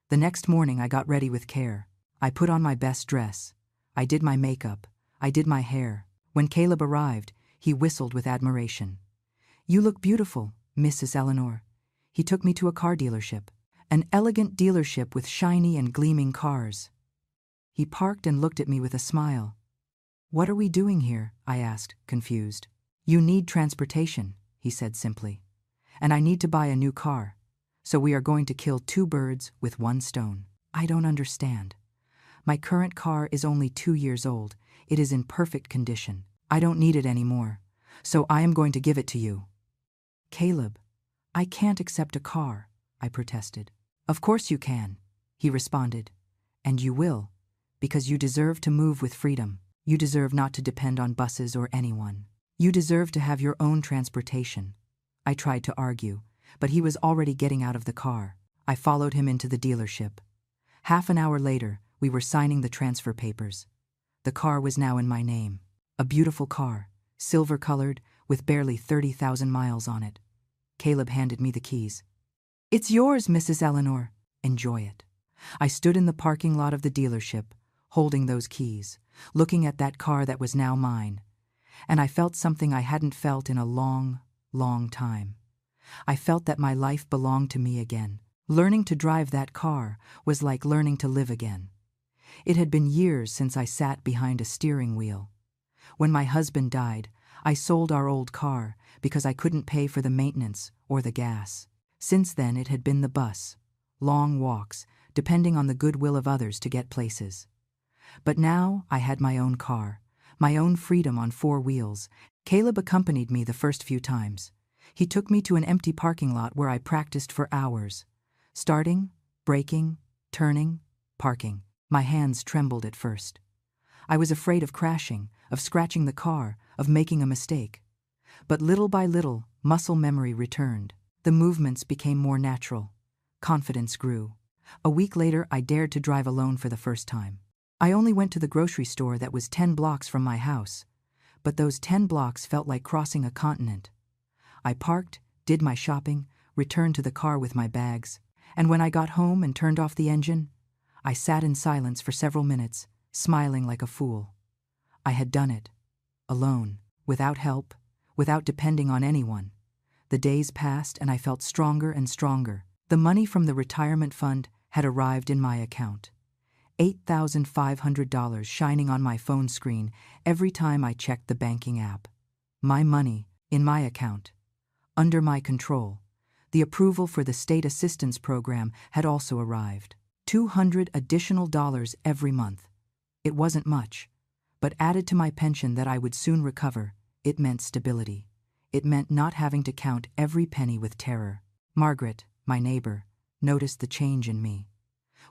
The next morning I got ready with care. I put on my best dress. I did my makeup. I did my hair. When Caleb arrived, he whistled with admiration. "You look beautiful, Mrs. Eleanor." He took me to a car dealership. An elegant dealership with shiny and gleaming cars. He parked and looked at me with a smile. "What are we doing here?" I asked, confused. "You need transportation," he said simply. "And I need to buy a new car. So we are going to kill two birds with one stone." "I don't understand. My current car is only 2 years old. It is in perfect condition. I don't need it anymore. So I am going to give it to you." "Caleb, I can't accept a car," I protested. "Of course you can," he responded. "And you will, because you deserve to move with freedom. You deserve not to depend on buses or anyone. You deserve to have your own transportation." I tried to argue, but he was already getting out of the car. I followed him into the dealership. Half an hour later, we were signing the transfer papers. The car was now in my name. A beautiful car, silver-colored, with barely 30,000 miles on it. Caleb handed me the keys. "It's yours, Mrs. Eleanor. Enjoy it." I stood in the parking lot of the dealership, holding those keys, looking at that car that was now mine. And I felt something I hadn't felt in a long, long time. I felt that my life belonged to me again. Learning to drive that car was like learning to live again. It had been years since I sat behind a steering wheel. When my husband died, I sold our old car because I couldn't pay for the maintenance or the gas. Since then, it had been the bus, long walks, depending on the goodwill of others to get places. But now I had my own car, my own freedom on 4 wheels. Caleb accompanied me the first few times. He took me to an empty parking lot where I practiced for hours. Starting, braking, turning, parking. My hands trembled at first. I was afraid of crashing, of scratching the car, of making a mistake. But little by little, muscle memory returned. The movements became more natural. Confidence grew. A week later, I dared to drive alone for the first time. I only went to the grocery store that was 10 blocks from my house, but those 10 blocks felt like crossing a continent. I parked, did my shopping, returned to the car with my bags, and when I got home and turned off the engine, I sat in silence for several minutes, smiling like a fool. I had done it. Alone, without help, without depending on anyone. The days passed and I felt stronger and stronger. The money from the retirement fund had arrived in my account. $8,500 shining on my phone screen every time I checked the banking app. My money, in my account. Under my control. The approval for the state assistance program had also arrived. $200 additional every month. It wasn't much, but added to my pension that I would soon recover, it meant stability. It meant not having to count every penny with terror. Margaret, my neighbor, noticed the change in me.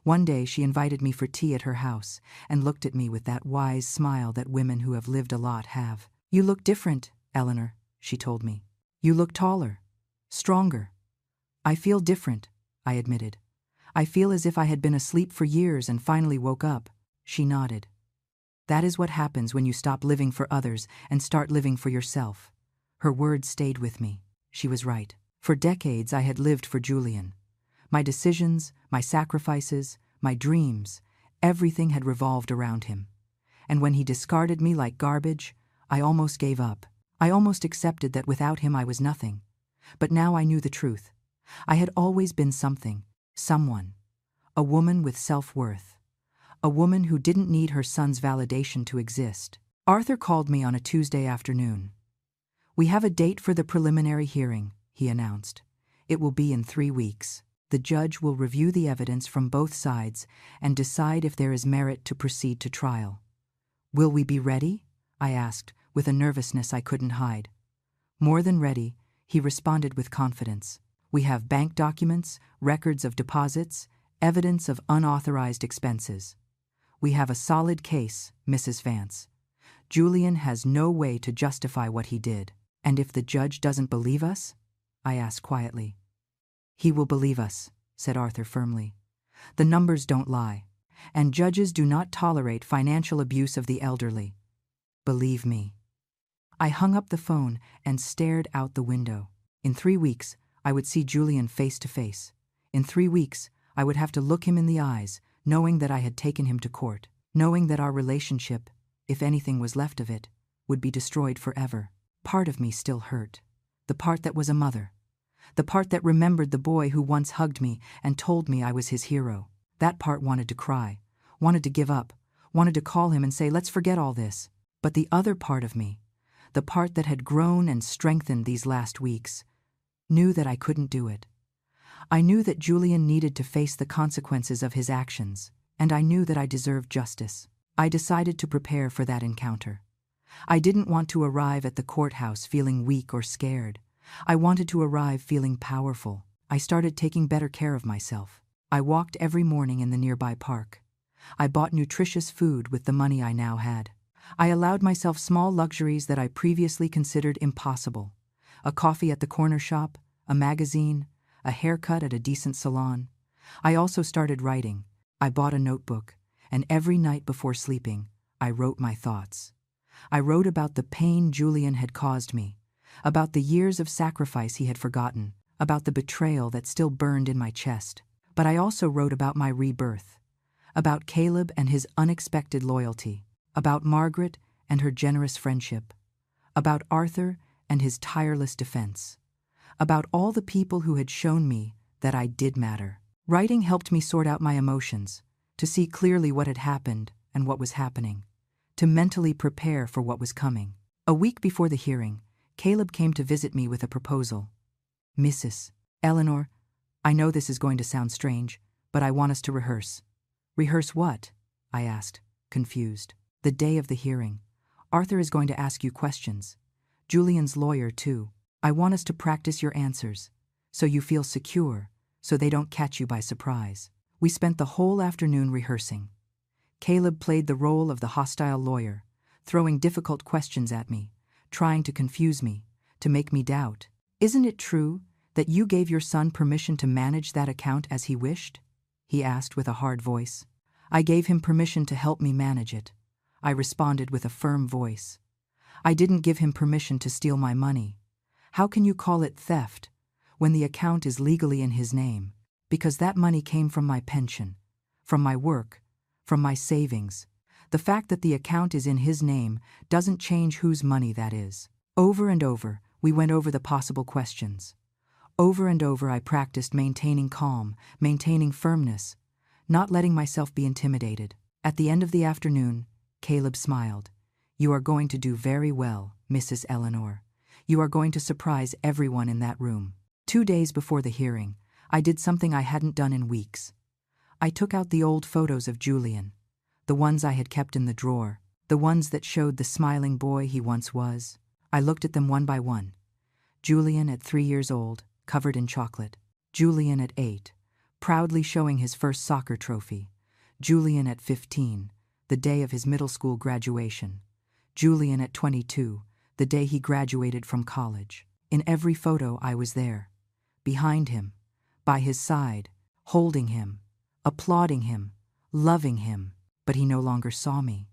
One day she invited me for tea at her house and looked at me with that wise smile that women who have lived a lot have. "You look different, Eleanor," she told me. "You look taller, stronger." "I feel different," I admitted. "I feel as if I had been asleep for years and finally woke up." She nodded. "That is what happens when you stop living for others and start living for yourself." Her words stayed with me. She was right. For decades I had lived for Julian. My decisions, my sacrifices, my dreams, everything had revolved around him. And when he discarded me like garbage, I almost gave up. I almost accepted that without him I was nothing. But now I knew the truth. I had always been something, someone. A woman with self-worth. A woman who didn't need her son's validation to exist. Arthur called me on a Tuesday afternoon. "We have a date for the preliminary hearing," he announced. "It will be in 3 weeks. The judge will review the evidence from both sides and decide if there is merit to proceed to trial. Will we be ready? I asked, with a nervousness I couldn't hide. More than ready, he responded with confidence. We have bank documents, records of deposits, evidence of unauthorized expenses. We have a solid case, Mrs. Vance. Julian has no way to justify what he did. And if the judge doesn't believe us? I asked quietly. He will believe us, said Arthur firmly. The numbers don't lie, and judges do not tolerate financial abuse of the elderly. Believe me. I hung up the phone and stared out the window. In 3 weeks, I would see Julian face to face. In 3 weeks, I would have to look him in the eyes, knowing that I had taken him to court, knowing that our relationship, if anything was left of it, would be destroyed forever. Part of me still hurt. The part that was a mother. The part that remembered the boy who once hugged me and told me I was his hero. That part wanted to cry, wanted to give up, wanted to call him and say, let's forget all this. But the other part of me, the part that had grown and strengthened these last weeks, knew that I couldn't do it. I knew that Julian needed to face the consequences of his actions, and I knew that I deserved justice. I decided to prepare for that encounter. I didn't want to arrive at the courthouse feeling weak or scared. I wanted to arrive feeling powerful. I started taking better care of myself. I walked every morning in the nearby park. I bought nutritious food with the money I now had. I allowed myself small luxuries that I previously considered impossible. A coffee at the corner shop, a magazine, a haircut at a decent salon. I also started writing. I bought a notebook, and every night before sleeping, I wrote my thoughts. I wrote about the pain Julian had caused me, about the years of sacrifice he had forgotten, about the betrayal that still burned in my chest. But I also wrote about my rebirth, about Caleb and his unexpected loyalty, about Margaret and her generous friendship, about Arthur and his tireless defense, about all the people who had shown me that I did matter. Writing helped me sort out my emotions, to see clearly what had happened and what was happening, to mentally prepare for what was coming. A week before the hearing, Caleb came to visit me with a proposal. Mrs. Eleanor, I know this is going to sound strange, but I want us to rehearse. Rehearse what? I asked, confused. The day of the hearing. Arthur is going to ask you questions. Julian's lawyer, too. I want us to practice your answers, so you feel secure, so they don't catch you by surprise. We spent the whole afternoon rehearsing. Caleb played the role of the hostile lawyer, throwing difficult questions at me, trying to confuse me, to make me doubt. Isn't it true that you gave your son permission to manage that account as he wished? He asked with a hard voice. I gave him permission to help me manage it. I responded with a firm voice. I didn't give him permission to steal my money. How can you call it theft when the account is legally in his name? Because that money came from my pension, from my work, from my savings. The fact that the account is in his name doesn't change whose money that is. Over and over, we went over the possible questions. Over and over, I practiced maintaining calm, maintaining firmness, not letting myself be intimidated. At the end of the afternoon, Caleb smiled. You are going to do very well, Mrs. Eleanor. You are going to surprise everyone in that room. 2 days before the hearing, I did something I hadn't done in weeks. I took out the old photos of Julian, the ones I had kept in the drawer, the ones that showed the smiling boy he once was. I looked at them one by one. Julian at 3 years old, covered in chocolate. Julian at 8, proudly showing his first soccer trophy. Julian at 15, the day of his middle school graduation. Julian at 22, the day he graduated from college. In every photo I was there, behind him, by his side, holding him, applauding him, loving him. But he no longer saw me.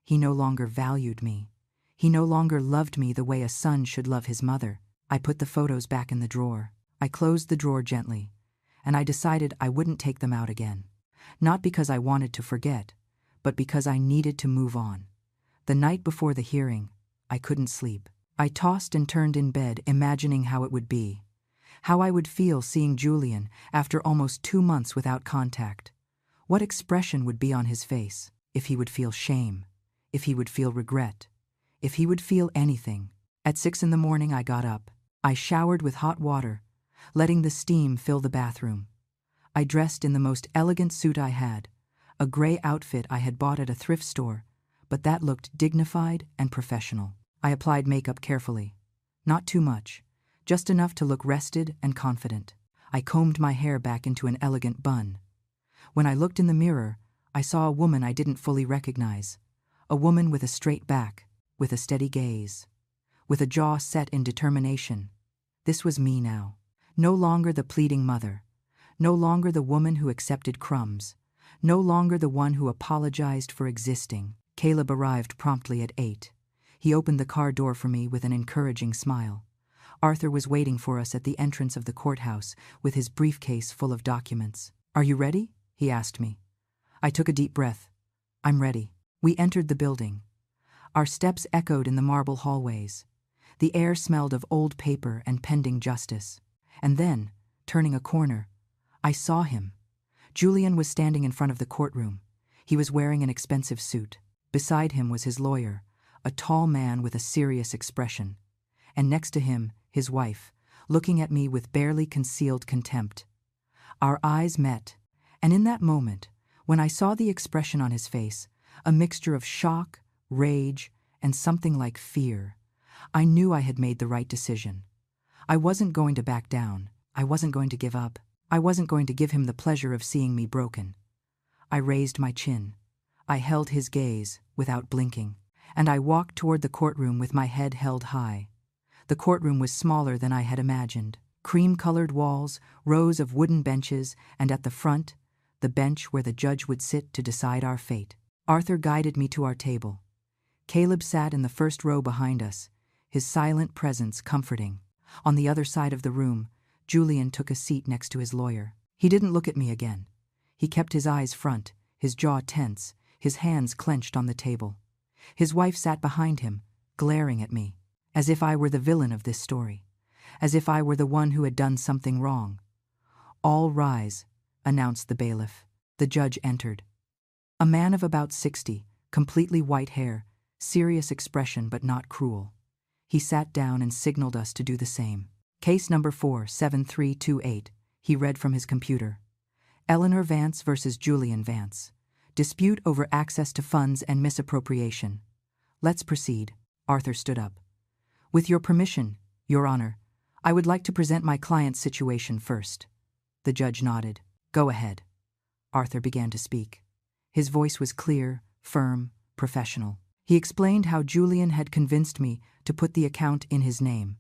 He no longer valued me. He no longer loved me the way a son should love his mother. I put the photos back in the drawer. I closed the drawer gently, and I decided I wouldn't take them out again. Not because I wanted to forget, but because I needed to move on. The night before the hearing, I couldn't sleep. I tossed and turned in bed, imagining how it would be, how I would feel seeing Julian after almost 2 months without contact. What expression would be on his face? If he would feel shame, if he would feel regret, if he would feel anything. At 6 in the morning I got up. I showered with hot water, letting the steam fill the bathroom. I dressed in the most elegant suit I had, a gray outfit I had bought at a thrift store, but that looked dignified and professional. I applied makeup carefully. Not too much, just enough to look rested and confident. I combed my hair back into an elegant bun. When I looked in the mirror, I saw a woman I didn't fully recognize. A woman with a straight back, with a steady gaze, with a jaw set in determination. This was me now. No longer the pleading mother. No longer the woman who accepted crumbs. No longer the one who apologized for existing. Caleb arrived promptly at 8. He opened the car door for me with an encouraging smile. Arthur was waiting for us at the entrance of the courthouse with his briefcase full of documents. "Are you ready?" he asked me. I took a deep breath. "I'm ready." We entered the building. Our steps echoed in the marble hallways. The air smelled of old paper and pending justice. And then, turning a corner, I saw him. Julian was standing in front of the courtroom. He was wearing an expensive suit. Beside him was his lawyer, a tall man with a serious expression. And next to him, his wife, looking at me with barely concealed contempt. Our eyes met, and in that moment, when I saw the expression on his face, a mixture of shock, rage, and something like fear, I knew I had made the right decision. I wasn't going to back down. I wasn't going to give up. I wasn't going to give him the pleasure of seeing me broken. I raised my chin. I held his gaze, without blinking, and I walked toward the courtroom with my head held high. The courtroom was smaller than I had imagined. Cream-colored walls, rows of wooden benches, and at the front, the bench where the judge would sit to decide our fate. Arthur guided me to our table. Caleb sat in the first row behind us, his silent presence comforting. On the other side of the room, Julian took a seat next to his lawyer. He didn't look at me again. He kept his eyes front, his jaw tense, his hands clenched on the table. His wife sat behind him, glaring at me, as if I were the villain of this story, as if I were the one who had done something wrong. "All rise," announced the bailiff. The judge entered. A man of about 60, completely white hair, serious expression but not cruel. He sat down and signaled us to do the same. "Case number 47328, he read from his computer. Eleanor Vance versus Julian Vance. Dispute over access to funds and misappropriation. Let's proceed." Arthur stood up. "With your permission, Your Honor, I would like to present my client's situation first." The judge nodded. "Go ahead." Arthur began to speak. His voice was clear, firm, professional. He explained how Julian had convinced me to put the account in his name,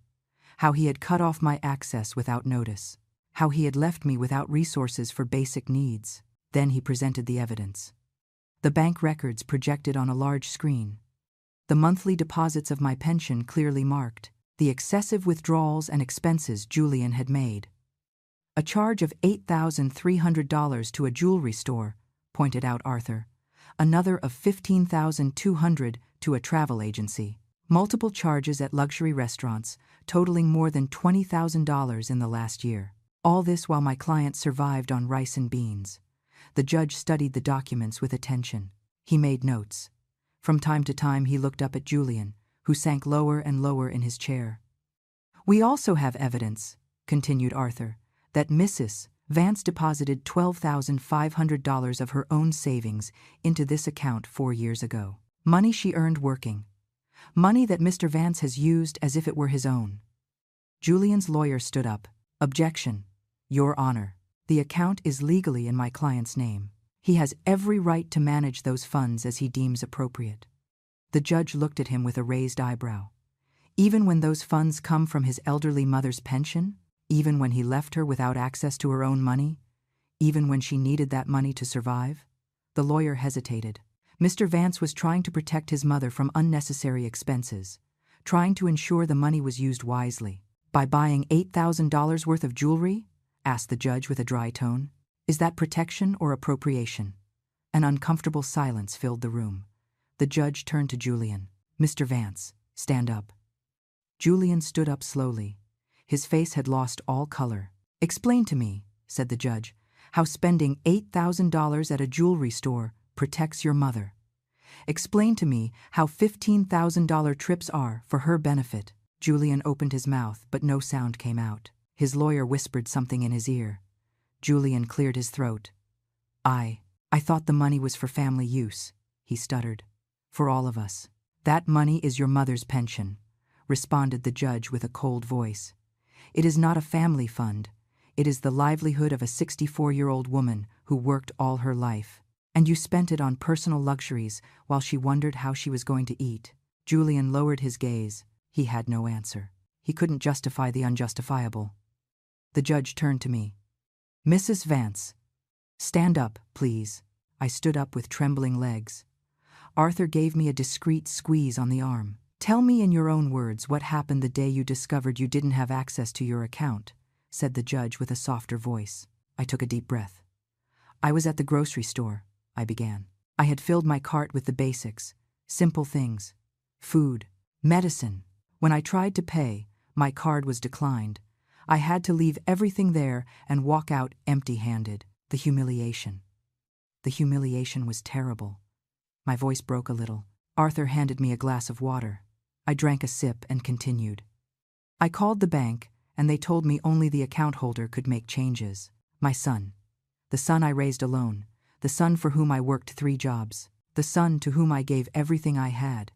how he had cut off my access without notice, how he had left me without resources for basic needs. Then he presented the evidence. The bank records projected on a large screen. The monthly deposits of my pension clearly marked, the excessive withdrawals and expenses Julian had made. "A charge of $8,300 to a jewelry store," pointed out Arthur. "Another of $15,200 to a travel agency. Multiple charges at luxury restaurants, totaling more than $20,000 in the last year. All this while my client survived on rice and beans." The judge studied the documents with attention. He made notes. From time to time he looked up at Julian, who sank lower and lower in his chair. "We also have evidence," continued Arthur, "that Mrs. Vance deposited $12,500 of her own savings into this account 4 years ago. Money she earned working. Money that Mr. Vance has used as if it were his own." Julian's lawyer stood up. "Objection, Your Honor. The account is legally in my client's name. He has every right to manage those funds as he deems appropriate." The judge looked at him with a raised eyebrow. "Even when those funds come from his elderly mother's pension? Even when he left her without access to her own money? Even when she needed that money to survive?" The lawyer hesitated. Mr. Vance was trying to protect his mother from unnecessary expenses, trying to ensure the money was used wisely. "By buying $8,000 worth of jewelry?" asked the judge with a dry tone. "Is that protection or appropriation?" An uncomfortable silence filled the room. The judge turned to Julian. "Mr. Vance, stand up." Julian stood up slowly. His face had lost all color. "Explain to me," said the judge, "how spending $8,000 at a jewelry store protects your mother. Explain to me how $15,000 trips are for her benefit." Julian opened his mouth, but no sound came out. His lawyer whispered something in his ear. Julian cleared his throat. I thought the money was for family use, he stuttered. For all of us. That money is your mother's pension, responded the judge with a cold voice. It is not a family fund. It is the livelihood of a 64-year-old woman who worked all her life. And you spent it on personal luxuries while she wondered how she was going to eat. Julian lowered his gaze. He had no answer. He couldn't justify the unjustifiable. The judge turned to me. Mrs. Vance. Stand up, please. I stood up with trembling legs. Arthur gave me a discreet squeeze on the arm. Tell me in your own words what happened the day you discovered you didn't have access to your account, said the judge with a softer voice. I took a deep breath. I was at the grocery store, I began. I had filled my cart with the basics, simple things. Food, medicine. When I tried to pay, my card was declined. I had to leave everything there and walk out empty-handed. The humiliation. The humiliation was terrible. My voice broke a little. Arthur handed me a glass of water. I drank a sip and continued. I called the bank, and they told me only the account holder could make changes. My son. The son I raised alone. The son for whom I worked 3 jobs. The son to whom I gave everything I had.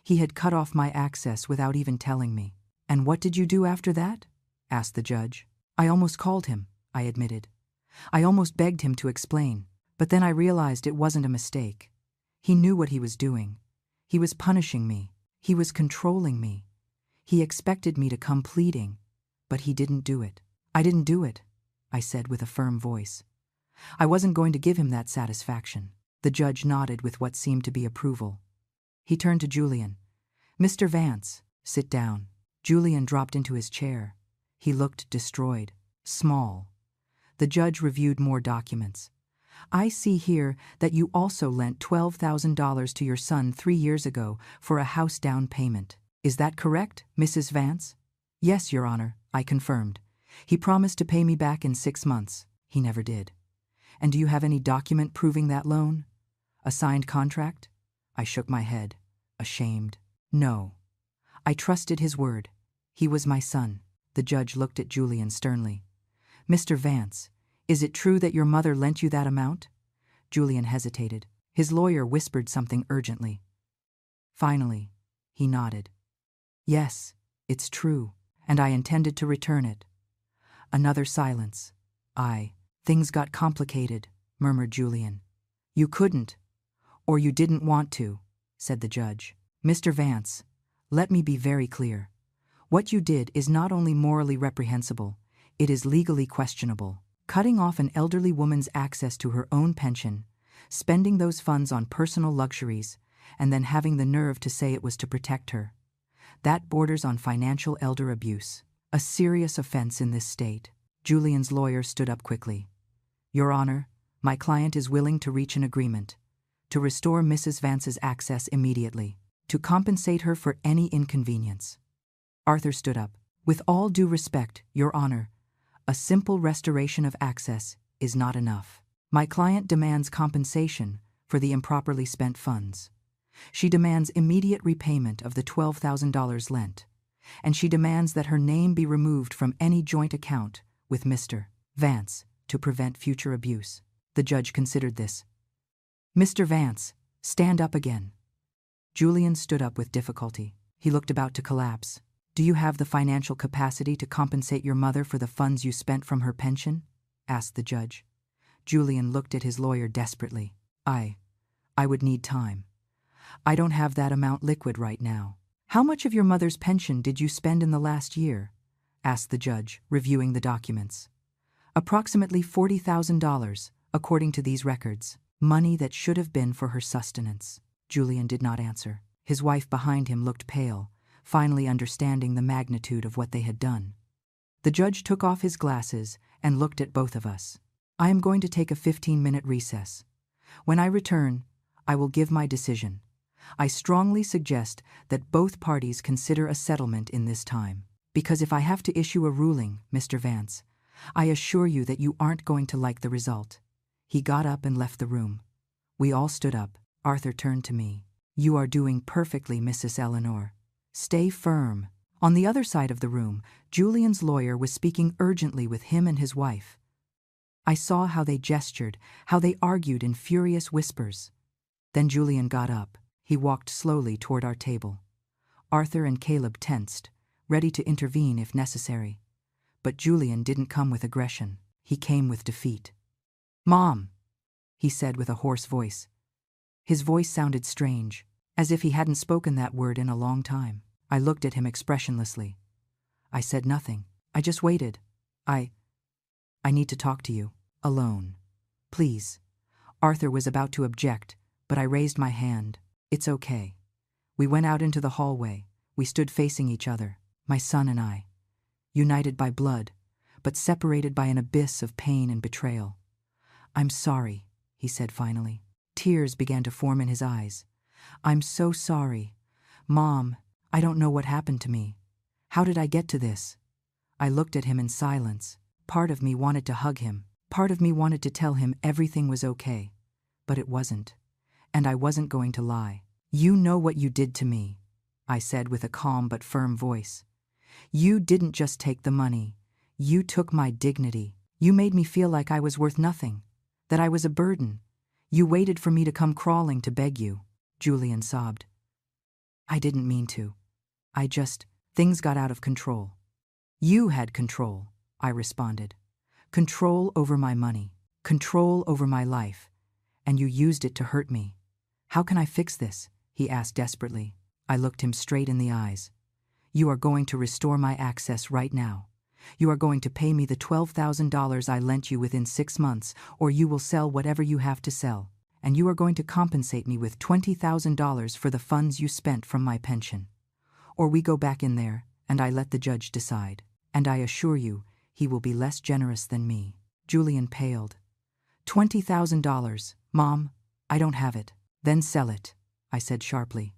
He had cut off my access without even telling me. And what did you do after that? Asked the judge. I almost called him, I admitted. I almost begged him to explain, but then I realized it wasn't a mistake. He knew what he was doing. He was punishing me. He was controlling me. He expected me to come pleading, but he didn't do it. I didn't do it, I said with a firm voice. I wasn't going to give him that satisfaction. The judge nodded with what seemed to be approval. He turned to Julian. Mr. Vance, sit down. Julian dropped into his chair. He looked destroyed, small. The judge reviewed more documents. I see here that you also lent $12,000 to your son 3 years ago for a house down payment. Is that correct, Mrs. Vance? Yes, Your Honor, I confirmed. He promised to pay me back in 6 months. He never did. And do you have any document proving that loan? A signed contract? I shook my head, ashamed. No. I trusted his word. He was my son. The judge looked at Julian sternly. Mr. Vance, is it true that your mother lent you that amount? Julian hesitated. His lawyer whispered something urgently. Finally, he nodded. Yes, it's true, and I intended to return it. Another silence. Things got complicated, murmured Julian. You couldn't, or you didn't want to, said the judge. Mr. Vance, let me be very clear. What you did is not only morally reprehensible, it is legally questionable. Cutting off an elderly woman's access to her own pension, spending those funds on personal luxuries, and then having the nerve to say it was to protect her. That borders on financial elder abuse, a serious offense in this state. Julian's lawyer stood up quickly. Your Honor, my client is willing to reach an agreement, to restore Mrs. Vance's access immediately, to compensate her for any inconvenience. Arthur stood up. With all due respect, Your Honor, a simple restoration of access is not enough. My client demands compensation for the improperly spent funds. She demands immediate repayment of the $12,000 lent, and she demands that her name be removed from any joint account with Mr. Vance to prevent future abuse. The judge considered this. Mr. Vance, stand up again. Julian stood up with difficulty. He looked about to collapse. Do you have the financial capacity to compensate your mother for the funds you spent from her pension? Asked the judge. Julian looked at his lawyer desperately. I would need time. I don't have that amount liquid right now. How much of your mother's pension did you spend in the last year? Asked the judge, reviewing the documents. Approximately $40,000, according to these records. Money that should have been for her sustenance. Julian did not answer. His wife behind him looked pale, finally understanding the magnitude of what they had done. The judge took off his glasses and looked at both of us. I am going to take a 15-minute recess. When I return, I will give my decision. I strongly suggest that both parties consider a settlement in this time. Because if I have to issue a ruling, Mr. Vance, I assure you that you aren't going to like the result. He got up and left the room. We all stood up. Arthur turned to me. You are doing perfectly, Mrs. Eleanor. Stay firm. On the other side of the room, Julian's lawyer was speaking urgently with him and his wife. I saw how they gestured, how they argued in furious whispers. Then Julian got up. He walked slowly toward our table. Arthur and Caleb tensed, ready to intervene if necessary. But Julian didn't come with aggression. He came with defeat. "Mom," he said with a hoarse voice. His voice sounded strange, as if he hadn't spoken that word in a long time. I looked at him expressionlessly. I said nothing. I just waited. I need to talk to you. Alone. Please." Arthur was about to object, but I raised my hand. "It's okay." We went out into the hallway. We stood facing each other, my son and I, united by blood, but separated by an abyss of pain and betrayal. "I'm sorry," he said finally. Tears began to form in his eyes. "I'm so sorry. Mom, I don't know what happened to me. How did I get to this?" I looked at him in silence. Part of me wanted to hug him. Part of me wanted to tell him everything was okay. But it wasn't. And I wasn't going to lie. "You know what you did to me," I said with a calm but firm voice. "You didn't just take the money. You took my dignity. You made me feel like I was worth nothing, that I was a burden. You waited for me to come crawling to beg you." Julian sobbed. "I didn't mean to. Things got out of control." "You had control," I responded. "Control over my money, control over my life, and you used it to hurt me. How can I fix this?" he asked desperately. I looked him straight in the eyes. "You are going to restore my access right now. You are going to pay me the $12,000 I lent you within 6 months, or you will sell whatever you have to sell, and you are going to compensate me with $20,000 for the funds you spent from my pension. Or we go back in there, and I let the judge decide. And I assure you, he will be less generous than me." Julian paled. $20,000, Mom, I don't have it." "Then sell it," I said sharply.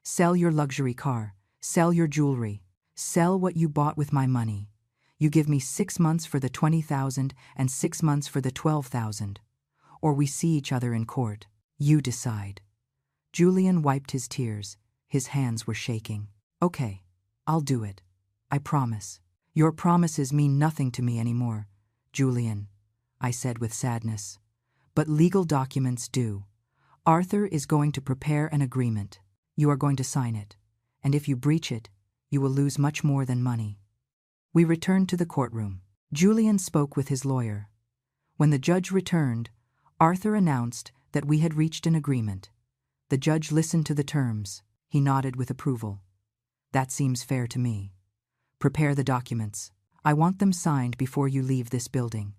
"Sell your luxury car, sell your jewelry, sell what you bought with my money. You give me 6 months for the $20,000 and 6 months for the $12,000. Or we see each other in court. You decide." Julian wiped his tears. His hands were shaking. "Okay, I'll do it. I promise." "Your promises mean nothing to me anymore, Julian," I said with sadness. "But legal documents do. Arthur is going to prepare an agreement. You are going to sign it. And if you breach it, you will lose much more than money." We returned to the courtroom. Julian spoke with his lawyer. When the judge returned, Arthur announced that we had reached an agreement. The judge listened to the terms. He nodded with approval. "That seems fair to me. Prepare the documents. I want them signed before you leave this building."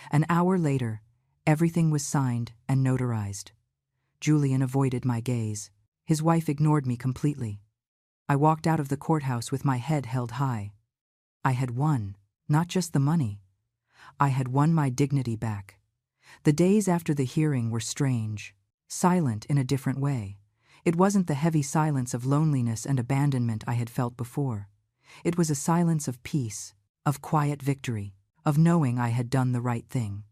An hour later, everything was signed and notarized. Julian avoided my gaze. His wife ignored me completely. I walked out of the courthouse with my head held high. I had won, not just the money. I had won my dignity back. The days after the hearing were strange, silent in a different way. It wasn't the heavy silence of loneliness and abandonment I had felt before. It was a silence of peace, of quiet victory, of knowing I had done the right thing.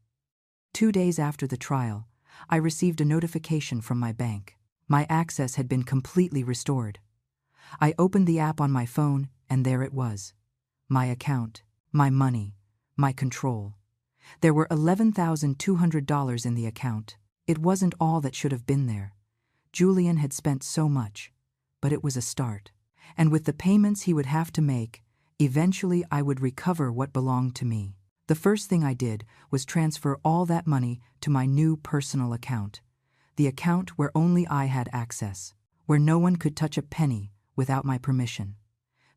2 days after the trial, I received a notification from my bank. My access had been completely restored. I opened the app on my phone, and there it was. My account, my money, my control. There were $11,200 in the account. It wasn't all that should have been there. Julian had spent so much, but it was a start. And with the payments he would have to make, eventually I would recover what belonged to me. The first thing I did was transfer all that money to my new personal account, the account where only I had access, where no one could touch a penny without my permission.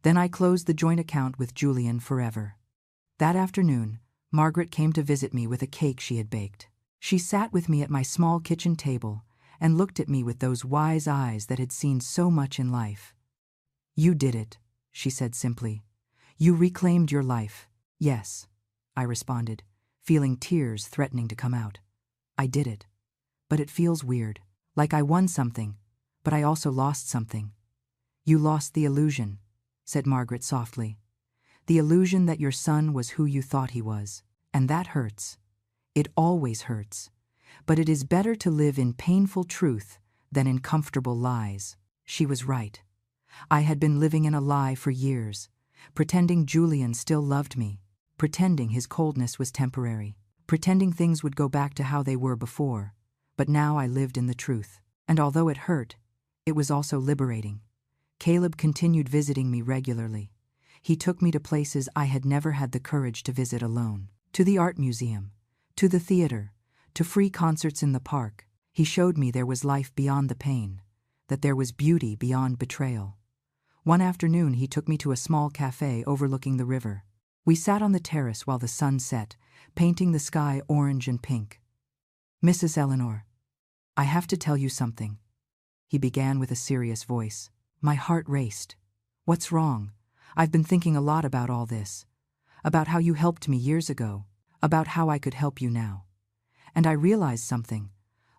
Then I closed the joint account with Julian forever. That afternoon, Margaret came to visit me with a cake she had baked. She sat with me at my small kitchen table and looked at me with those wise eyes that had seen so much in life. "You did it," she said simply. "You reclaimed your life." "Yes," I responded, feeling tears threatening to come out. "I did it. But it feels weird, like I won something, but I also lost something." "You lost the illusion," said Margaret softly. "The illusion that your son was who you thought he was. And that hurts. It always hurts. But it is better to live in painful truth than in comfortable lies." She was right. I had been living in a lie for years, pretending Julian still loved me, pretending his coldness was temporary, pretending things would go back to how they were before, but now I lived in the truth. And although it hurt, it was also liberating. Caleb continued visiting me regularly. He took me to places I had never had the courage to visit alone. To the art museum, to the theater, to free concerts in the park. He showed me there was life beyond the pain, that there was beauty beyond betrayal. One afternoon he took me to a small cafe overlooking the river. We sat on the terrace while the sun set, painting the sky orange and pink. "Mrs. Eleanor, I have to tell you something," he began with a serious voice. My heart raced. "What's wrong? I've been thinking a lot about all this. About how you helped me years ago. About how I could help you now. And I realized something.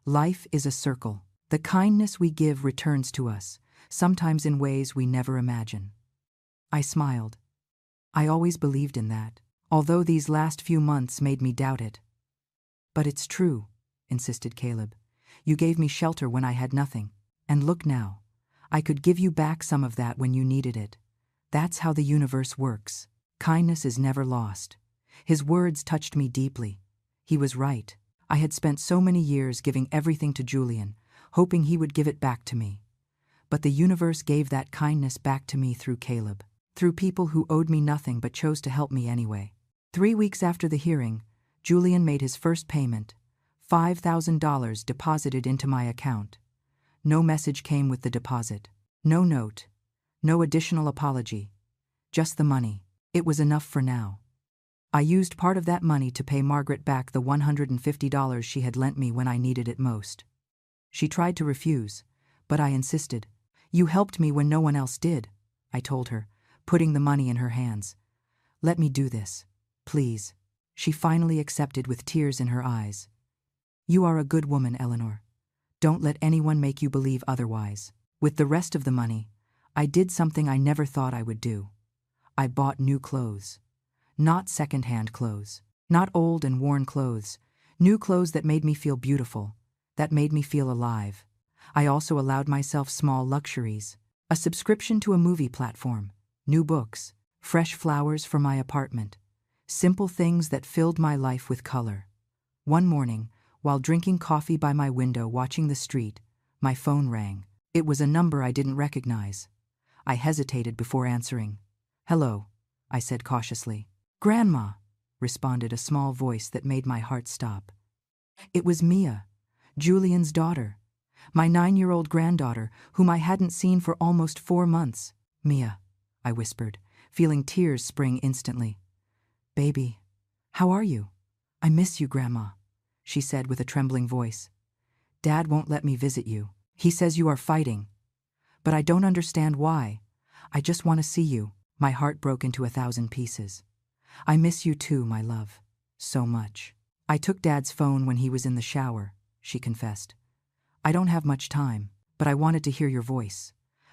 Life is a circle. The kindness we give returns to us, sometimes in ways we never imagine." I smiled. I always believed in that, although these last few months made me doubt it. "But it's true," insisted Caleb. "You gave me shelter when I had nothing. And look now. I could give you back some of that when you needed it. That's how the universe works. Kindness is never lost." His words touched me deeply. He was right. I had spent so many years giving everything to Julian, hoping he would give it back to me. But the universe gave that kindness back to me through Caleb, through people who owed me nothing but chose to help me anyway. 3 weeks after the hearing, Julian made his first payment, $5,000 deposited into my account. No message came with the deposit. No note. No additional apology. Just the money. It was enough for now. I used part of that money to pay Margaret back the $150 she had lent me when I needed it most. She tried to refuse, but I insisted. "You helped me when no one else did," I told her, putting the money in her hands. "Let me do this, please." She finally accepted with tears in her eyes. "You are a good woman, Eleanor. Don't let anyone make you believe otherwise." With the rest of the money, I did something I never thought I would do. I bought new clothes. Not second-hand clothes. Not old and worn clothes. New clothes that made me feel beautiful, that made me feel alive. I also allowed myself small luxuries. A subscription to a movie platform, new books, fresh flowers for my apartment. Simple things that filled my life with color. One morning, while drinking coffee by my window watching the street, my phone rang. It was a number I didn't recognize. I hesitated before answering. "Hello," I said cautiously. "Grandma," responded a small voice that made my heart stop. It was Mia, Julian's daughter, my 9-year-old granddaughter, whom I hadn't seen for almost 4 months. "Mia," I whispered, feeling tears spring instantly. "Baby, how are you?" "I miss you, Grandma," she said with a trembling voice. "Dad won't let me visit you. He says you are fighting. But I don't understand why. I just want to see you." My heart broke into 1,000 pieces. "I miss you too, my love. So much." "I took Dad's phone when he was in the shower," she confessed. "I don't have much time, but I wanted to hear your voice.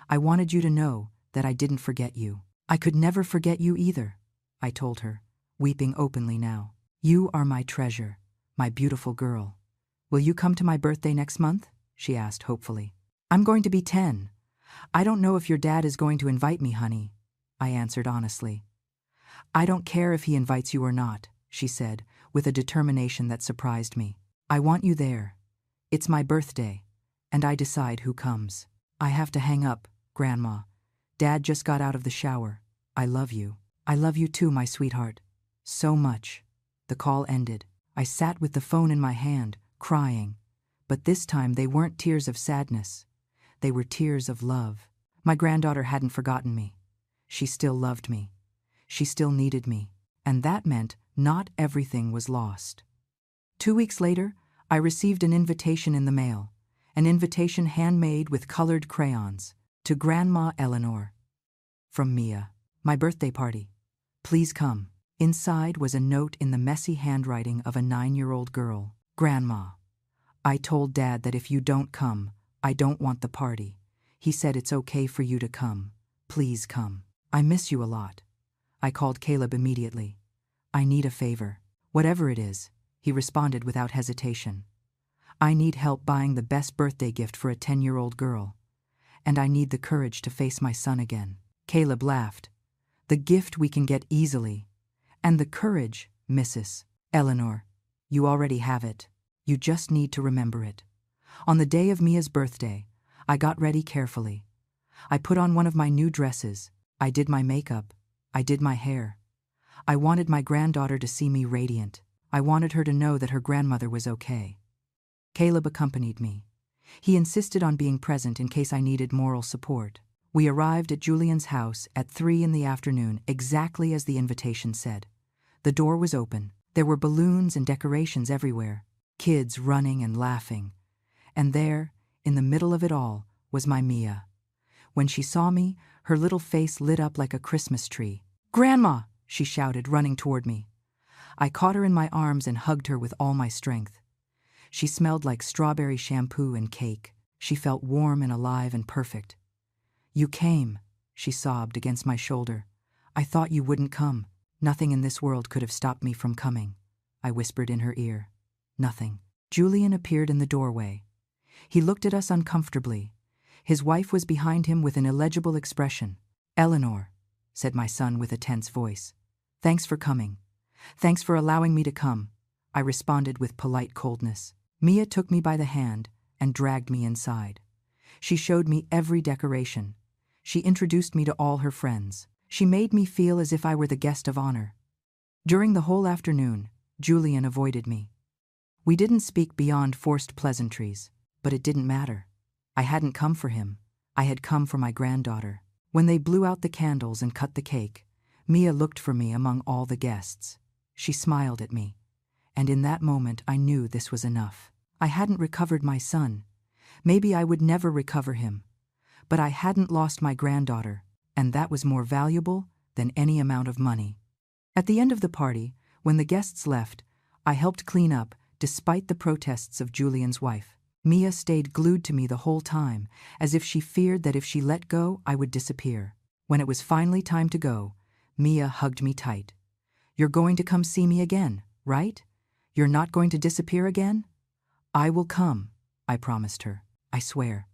I wanted you to know that I didn't forget you." "I could never forget you either," I told her, weeping openly now. "You are my treasure, my beautiful girl. Will you come to my birthday next month?" she asked hopefully. "I'm going to be 10. I don't know if your dad is going to invite me, honey," I answered honestly. "I don't care if he invites you or not," she said, with a determination that surprised me. "I want you there. It's my birthday, and I decide who comes." "I have to hang up, Grandma. Dad just got out of the shower. I love you." "I love you too, my sweetheart. So much." The call ended. I sat with the phone in my hand, crying. But this time they weren't tears of sadness. They were tears of love. My granddaughter hadn't forgotten me. She still loved me. She still needed me. And that meant not everything was lost. 2 weeks later, I received an invitation in the mail. An invitation handmade with colored crayons. To Grandma Eleanor. From Mia. "My birthday party. Please come." Inside was a note in the messy handwriting of a 9-year-old girl. "Grandma, I told Dad that if you don't come, I don't want the party. He said it's okay for you to come. Please come. I miss you a lot." I called Caleb immediately. "I need a favor." "Whatever it is," he responded without hesitation. "I need help buying the best birthday gift for a 10-year-old girl. And I need the courage to face my son again." Caleb laughed. "The gift we can get easily. And the courage, Mrs. Eleanor. You already have it. You just need to remember it. On the day of Mia's birthday, I got ready carefully. I put on one of my new dresses. I did my makeup. I did my hair. I wanted my granddaughter to see me radiant. I wanted her to know that her grandmother was okay. Caleb accompanied me. He insisted on being present in case I needed moral support. We arrived at Julian's house at 3 in the afternoon, exactly as the invitation said. The door was open. There were balloons and decorations everywhere, kids running and laughing. And there, in the middle of it all, was my Mia. When she saw me, her little face lit up like a Christmas tree. "Grandma!" she shouted, running toward me. I caught her in my arms and hugged her with all my strength. She smelled like strawberry shampoo and cake. She felt warm and alive and perfect. "You came," she sobbed against my shoulder. "I thought you wouldn't come. Nothing in this world could have stopped me from coming," I whispered in her ear. Nothing. Julian appeared in the doorway. He looked at us uncomfortably. His wife was behind him with an illegible expression. "Eleanor," said my son with a tense voice. "Thanks for coming. Thanks for allowing me to come," I responded with polite coldness. Mia took me by the hand and dragged me inside. She showed me every decoration. She introduced me to all her friends. She made me feel as if I were the guest of honor. During the whole afternoon, Julian avoided me. We didn't speak beyond forced pleasantries, but it didn't matter. I hadn't come for him. I had come for my granddaughter. When they blew out the candles and cut the cake, Mia looked for me among all the guests. She smiled at me, and in that moment I knew this was enough. I hadn't recovered my son. Maybe I would never recover him. But I hadn't lost my granddaughter, and that was more valuable than any amount of money. At the end of the party, when the guests left, I helped clean up, despite the protests of Julian's wife. Mia stayed glued to me the whole time, as if she feared that if she let go, I would disappear. When it was finally time to go, Mia hugged me tight. "You're going to come see me again, right? You're not going to disappear again?" "I will come," I promised her. "I swear.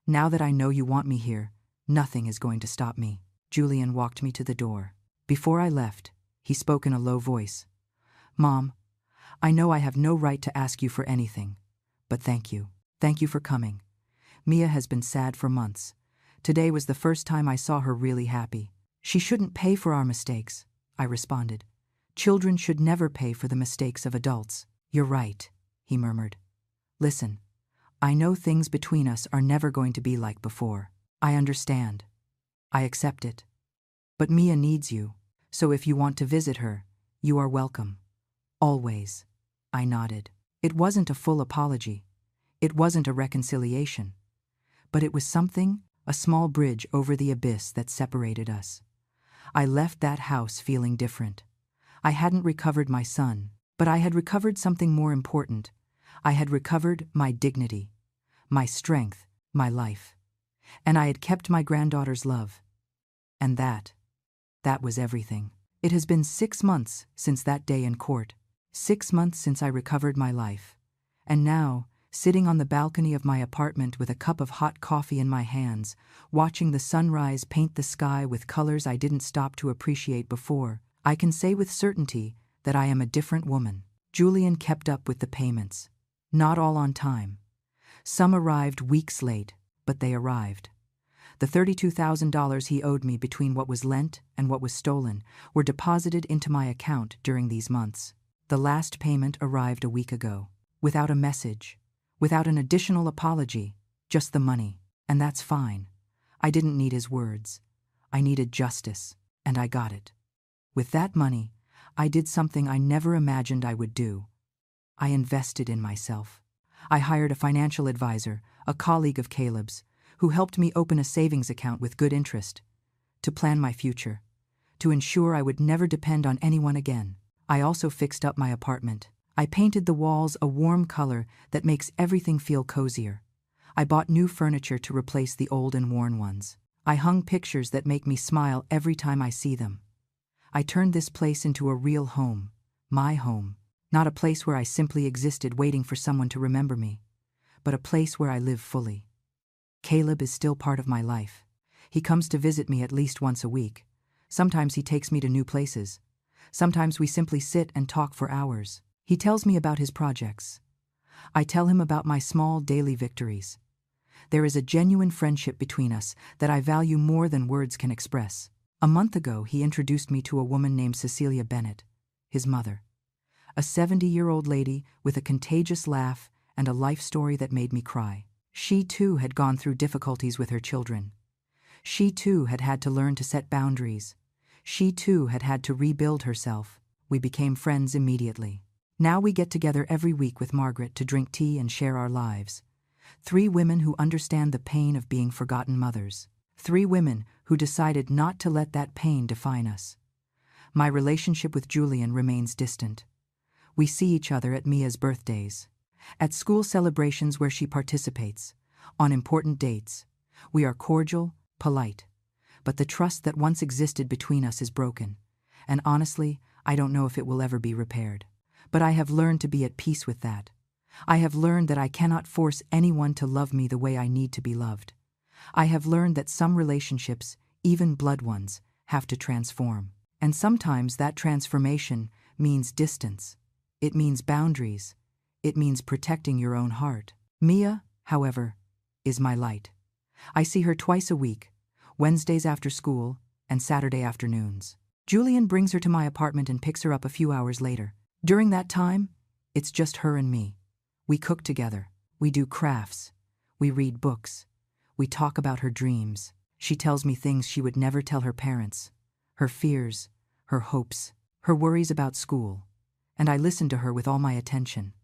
Now that I know you want me here, nothing is going to stop me." Julian walked me to the door. Before I left, he spoke in a low voice. "Mom, I know I have no right to ask you for anything, but thank you. Thank you for coming. Mia has been sad for months. Today was the first time I saw her really happy." "She shouldn't pay for our mistakes," I responded. "Children should never pay for the mistakes of adults." "You're right," he murmured. "Listen, I know things between us are never going to be like before. I understand. I accept it. But Mia needs you, so if you want to visit her, you are welcome. Always." I nodded. It wasn't a full apology. It wasn't a reconciliation. But it was something, a small bridge over the abyss that separated us. I left that house feeling different. I hadn't recovered my son, but I had recovered something more important. I had recovered my dignity, my strength, my life. And I had kept my granddaughter's love. And that was everything. It has been 6 months since that day in court. 6 months since I recovered my life. And now, sitting on the balcony of my apartment with a cup of hot coffee in my hands, watching the sunrise paint the sky with colors I didn't stop to appreciate before, I can say with certainty that I am a different woman. Julian kept up with the payments. Not all on time. Some arrived weeks late, but they arrived. The $32,000 he owed me between what was lent and what was stolen were deposited into my account during these months. The last payment arrived a week ago, without a message, without an additional apology, just the money. And that's fine. I didn't need his words. I needed justice, and I got it. With that money, I did something I never imagined I would do. I invested in myself. I hired a financial advisor, a colleague of Caleb's, who helped me open a savings account with good interest, to plan my future, to ensure I would never depend on anyone again. I also fixed up my apartment. I painted the walls a warm color that makes everything feel cozier. I bought new furniture to replace the old and worn ones. I hung pictures that make me smile every time I see them. I turned this place into a real home, my home, not a place where I simply existed waiting for someone to remember me, but a place where I live fully. Caleb is still part of my life. He comes to visit me at least once a week. Sometimes he takes me to new places. Sometimes we simply sit and talk for hours. He tells me about his projects. I tell him about my small daily victories. There is a genuine friendship between us that I value more than words can express. A month ago, he introduced me to a woman named Cecilia Bennett, his mother. A 70-year-old lady with a contagious laugh and a life story that made me cry. She too had gone through difficulties with her children. She too had had to learn to set boundaries. She too had had to rebuild herself. We became friends immediately. Now we get together every week with Margaret to drink tea and share our lives. 3 women who understand the pain of being forgotten mothers. 3 women who decided not to let that pain define us. My relationship with Julian remains distant. We see each other at Mia's birthdays, at school celebrations where she participates, on important dates. We are cordial, polite, but the trust that once existed between us is broken, and honestly, I don't know if it will ever be repaired. But I have learned to be at peace with that. I have learned that I cannot force anyone to love me the way I need to be loved. I have learned that some relationships, even blood ones, have to transform. And sometimes that transformation means distance. It means boundaries. It means protecting your own heart. Mia, however, is my light. I see her twice a week, Wednesdays after school and Saturday afternoons. Julian brings her to my apartment and picks her up a few hours later. During that time, it's just her and me. We cook together. We do crafts. We read books. We talk about her dreams. She tells me things she would never tell her parents. Her fears, her hopes, her worries about school. And I listen to her with all my attention.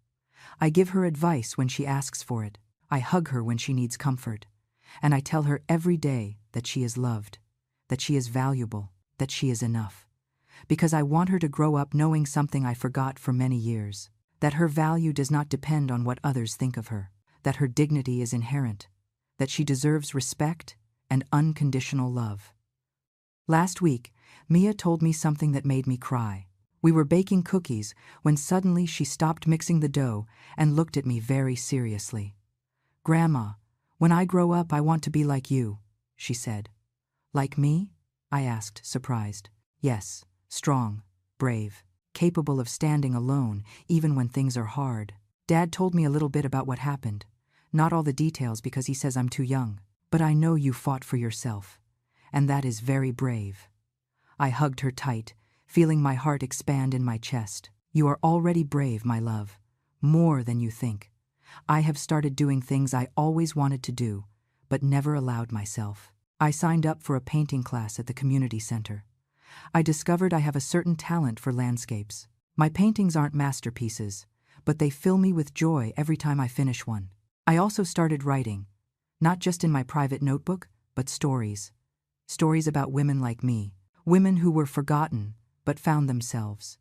I give her advice when she asks for it. I hug her when she needs comfort. And I tell her every day that she is loved, that she is valuable, that she is enough. Because I want her to grow up knowing something I forgot for many years. That her value does not depend on what others think of her. That her dignity is inherent. That she deserves respect and unconditional love. Last week, Mia told me something that made me cry. We were baking cookies when suddenly she stopped mixing the dough and looked at me very seriously. "Grandma, when I grow up I want to be like you," she said. "Like me?" I asked, surprised. "Yes, strong, brave, capable of standing alone even when things are hard." Dad told me a little bit about what happened. Not all the details because he says I'm too young. "But I know you fought for yourself, and that is very brave." I hugged her tight, feeling my heart expand in my chest. "You are already brave, my love. More than you think. I have started doing things I always wanted to do, but never allowed myself. I signed up for a painting class at the community center. I discovered I have a certain talent for landscapes. My paintings aren't masterpieces, but they fill me with joy every time I finish one. I also started writing, not just in my private notebook, but stories. Stories about women like me, women who were forgotten but found themselves,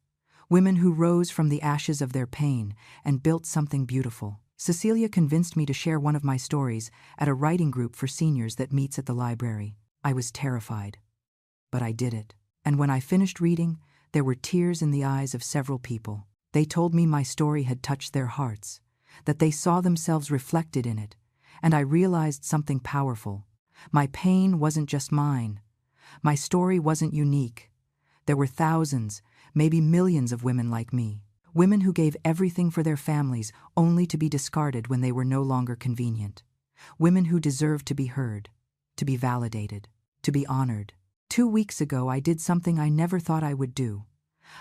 women who rose from the ashes of their pain and built something beautiful. Cecilia convinced me to share one of my stories at a writing group for seniors that meets at the library. I was terrified, but I did it. And when I finished reading, there were tears in the eyes of several people. They told me my story had touched their hearts, that they saw themselves reflected in it, and I realized something powerful. My pain wasn't just mine. My story wasn't unique. There were thousands, maybe millions of women like me. Women who gave everything for their families only to be discarded when they were no longer convenient. Women who deserved to be heard, to be validated, to be honored. 2 weeks ago, I did something I never thought I would do.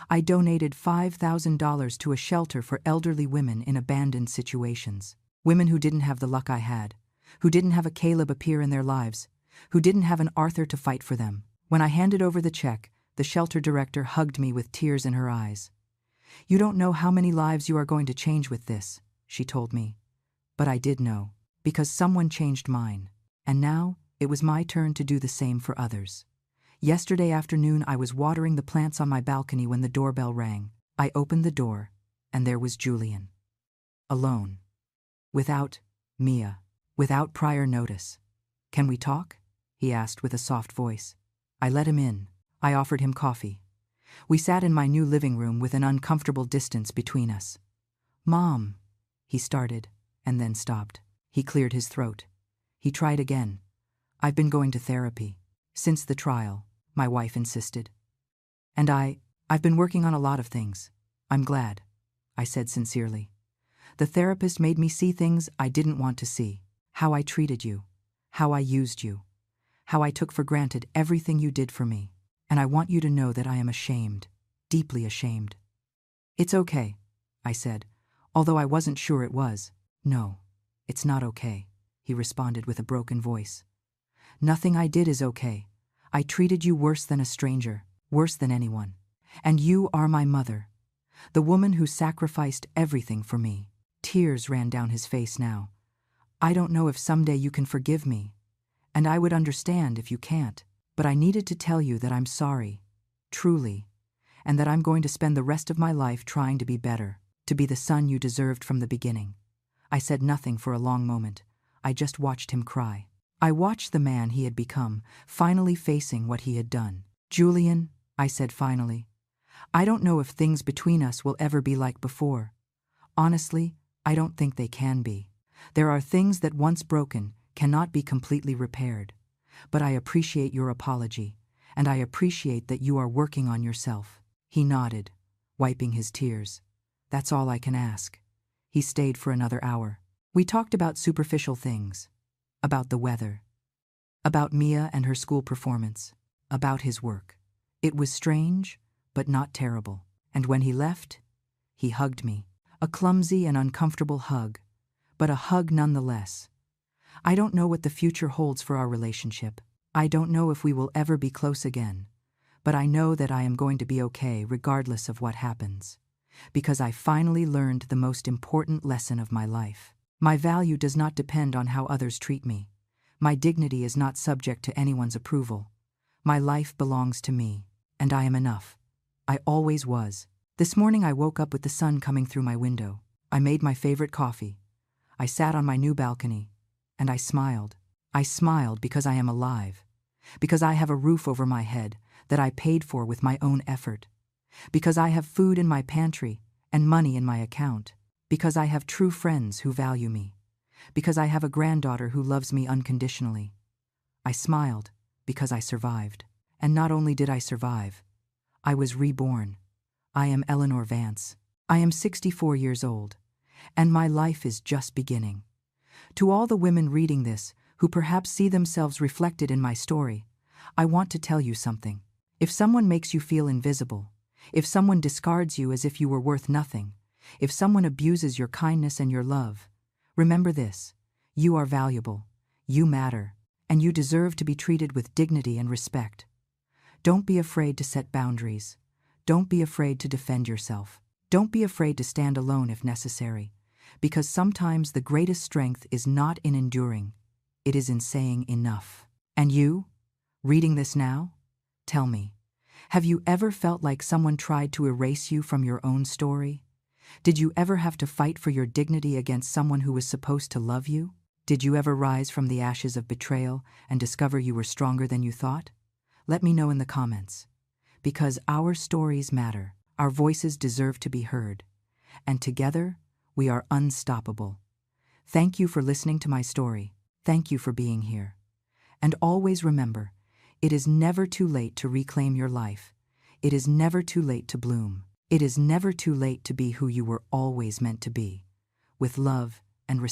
I donated $5,000 to a shelter for elderly women in abandoned situations. Women who didn't have the luck I had, who didn't have a Caleb appear in their lives, who didn't have an Arthur to fight for them. When I handed over the check, the shelter director hugged me with tears in her eyes. "You don't know how many lives you are going to change with this," she told me. But I did know, because someone changed mine. And now, it was my turn to do the same for others. Yesterday afternoon, I was watering the plants on my balcony when the doorbell rang. I opened the door, and there was Julian. Alone. Without Mia. Without prior notice. "Can we talk?" he asked with a soft voice. I let him in. I offered him coffee. We sat in my new living room with an uncomfortable distance between us. "Mom," he started, and then stopped. He cleared his throat. He tried again. "I've been going to therapy. Since the trial," my wife insisted. "And I've been working on a lot of things. I'm glad. I said sincerely. The therapist made me see things I didn't want to see. How I treated you. How I used you. How I took for granted everything you did for me. And I want you to know that I am ashamed. Deeply ashamed. It's okay, I said, although I wasn't sure it was. No, it's not okay, he responded with a broken voice. Nothing I did is okay. I treated you worse than a stranger, worse than anyone. And you are my mother, the woman who sacrificed everything for me. Tears ran down his face now. I don't know if someday you can forgive me, and I would understand if you can't, but I needed to tell you that I'm sorry, truly, and that I'm going to spend the rest of my life trying to be better, to be the son you deserved from the beginning. I said nothing for a long moment. I just watched him cry. I watched the man he had become, finally facing what he had done. Julian, I said finally, I don't know if things between us will ever be like before. Honestly, I don't think they can be. There are things that once broken cannot be completely repaired. But I appreciate your apology, and I appreciate that you are working on yourself. He nodded, wiping his tears. That's all I can ask. He stayed for another hour. We talked about superficial things, about the weather, about Mia and her school performance, about his work. It was strange, but not terrible. And when he left, he hugged me. A clumsy and uncomfortable hug, but a hug nonetheless. I don't know what the future holds for our relationship. I don't know if we will ever be close again, but I know that I am going to be okay regardless of what happens, because I finally learned the most important lesson of my life. My value does not depend on how others treat me. My dignity is not subject to anyone's approval. My life belongs to me, and I am enough. I always was. This morning I woke up with the sun coming through my window. I made my favorite coffee. I sat on my new balcony, and I smiled. I smiled because I am alive, because I have a roof over my head that I paid for with my own effort, because I have food in my pantry and money in my account, because I have true friends who value me, because I have a granddaughter who loves me unconditionally. I smiled because I survived. And not only did I survive, I was reborn. I am Eleanor Vance. I am 64 years old, and my life is just beginning. To all the women reading this, who perhaps see themselves reflected in my story, I want to tell you something. If someone makes you feel invisible, if someone discards you as if you were worth nothing, if someone abuses your kindness and your love, remember this: you are valuable, you matter, and you deserve to be treated with dignity and respect. Don't be afraid to set boundaries. Don't be afraid to defend yourself. Don't be afraid to stand alone if necessary, because sometimes the greatest strength is not in enduring, it is in saying enough. And you, reading this now, tell me, have you ever felt like someone tried to erase you from your own story? Did you ever have to fight for your dignity against someone who was supposed to love you? Did you ever rise from the ashes of betrayal and discover you were stronger than you thought? Let me know in the comments. Because our stories matter, our voices deserve to be heard, and together we are unstoppable. Thank you for listening to my story. Thank you for being here. And always remember, it is never too late to reclaim your life. It is never too late to bloom. It is never too late to be who you were always meant to be. With love,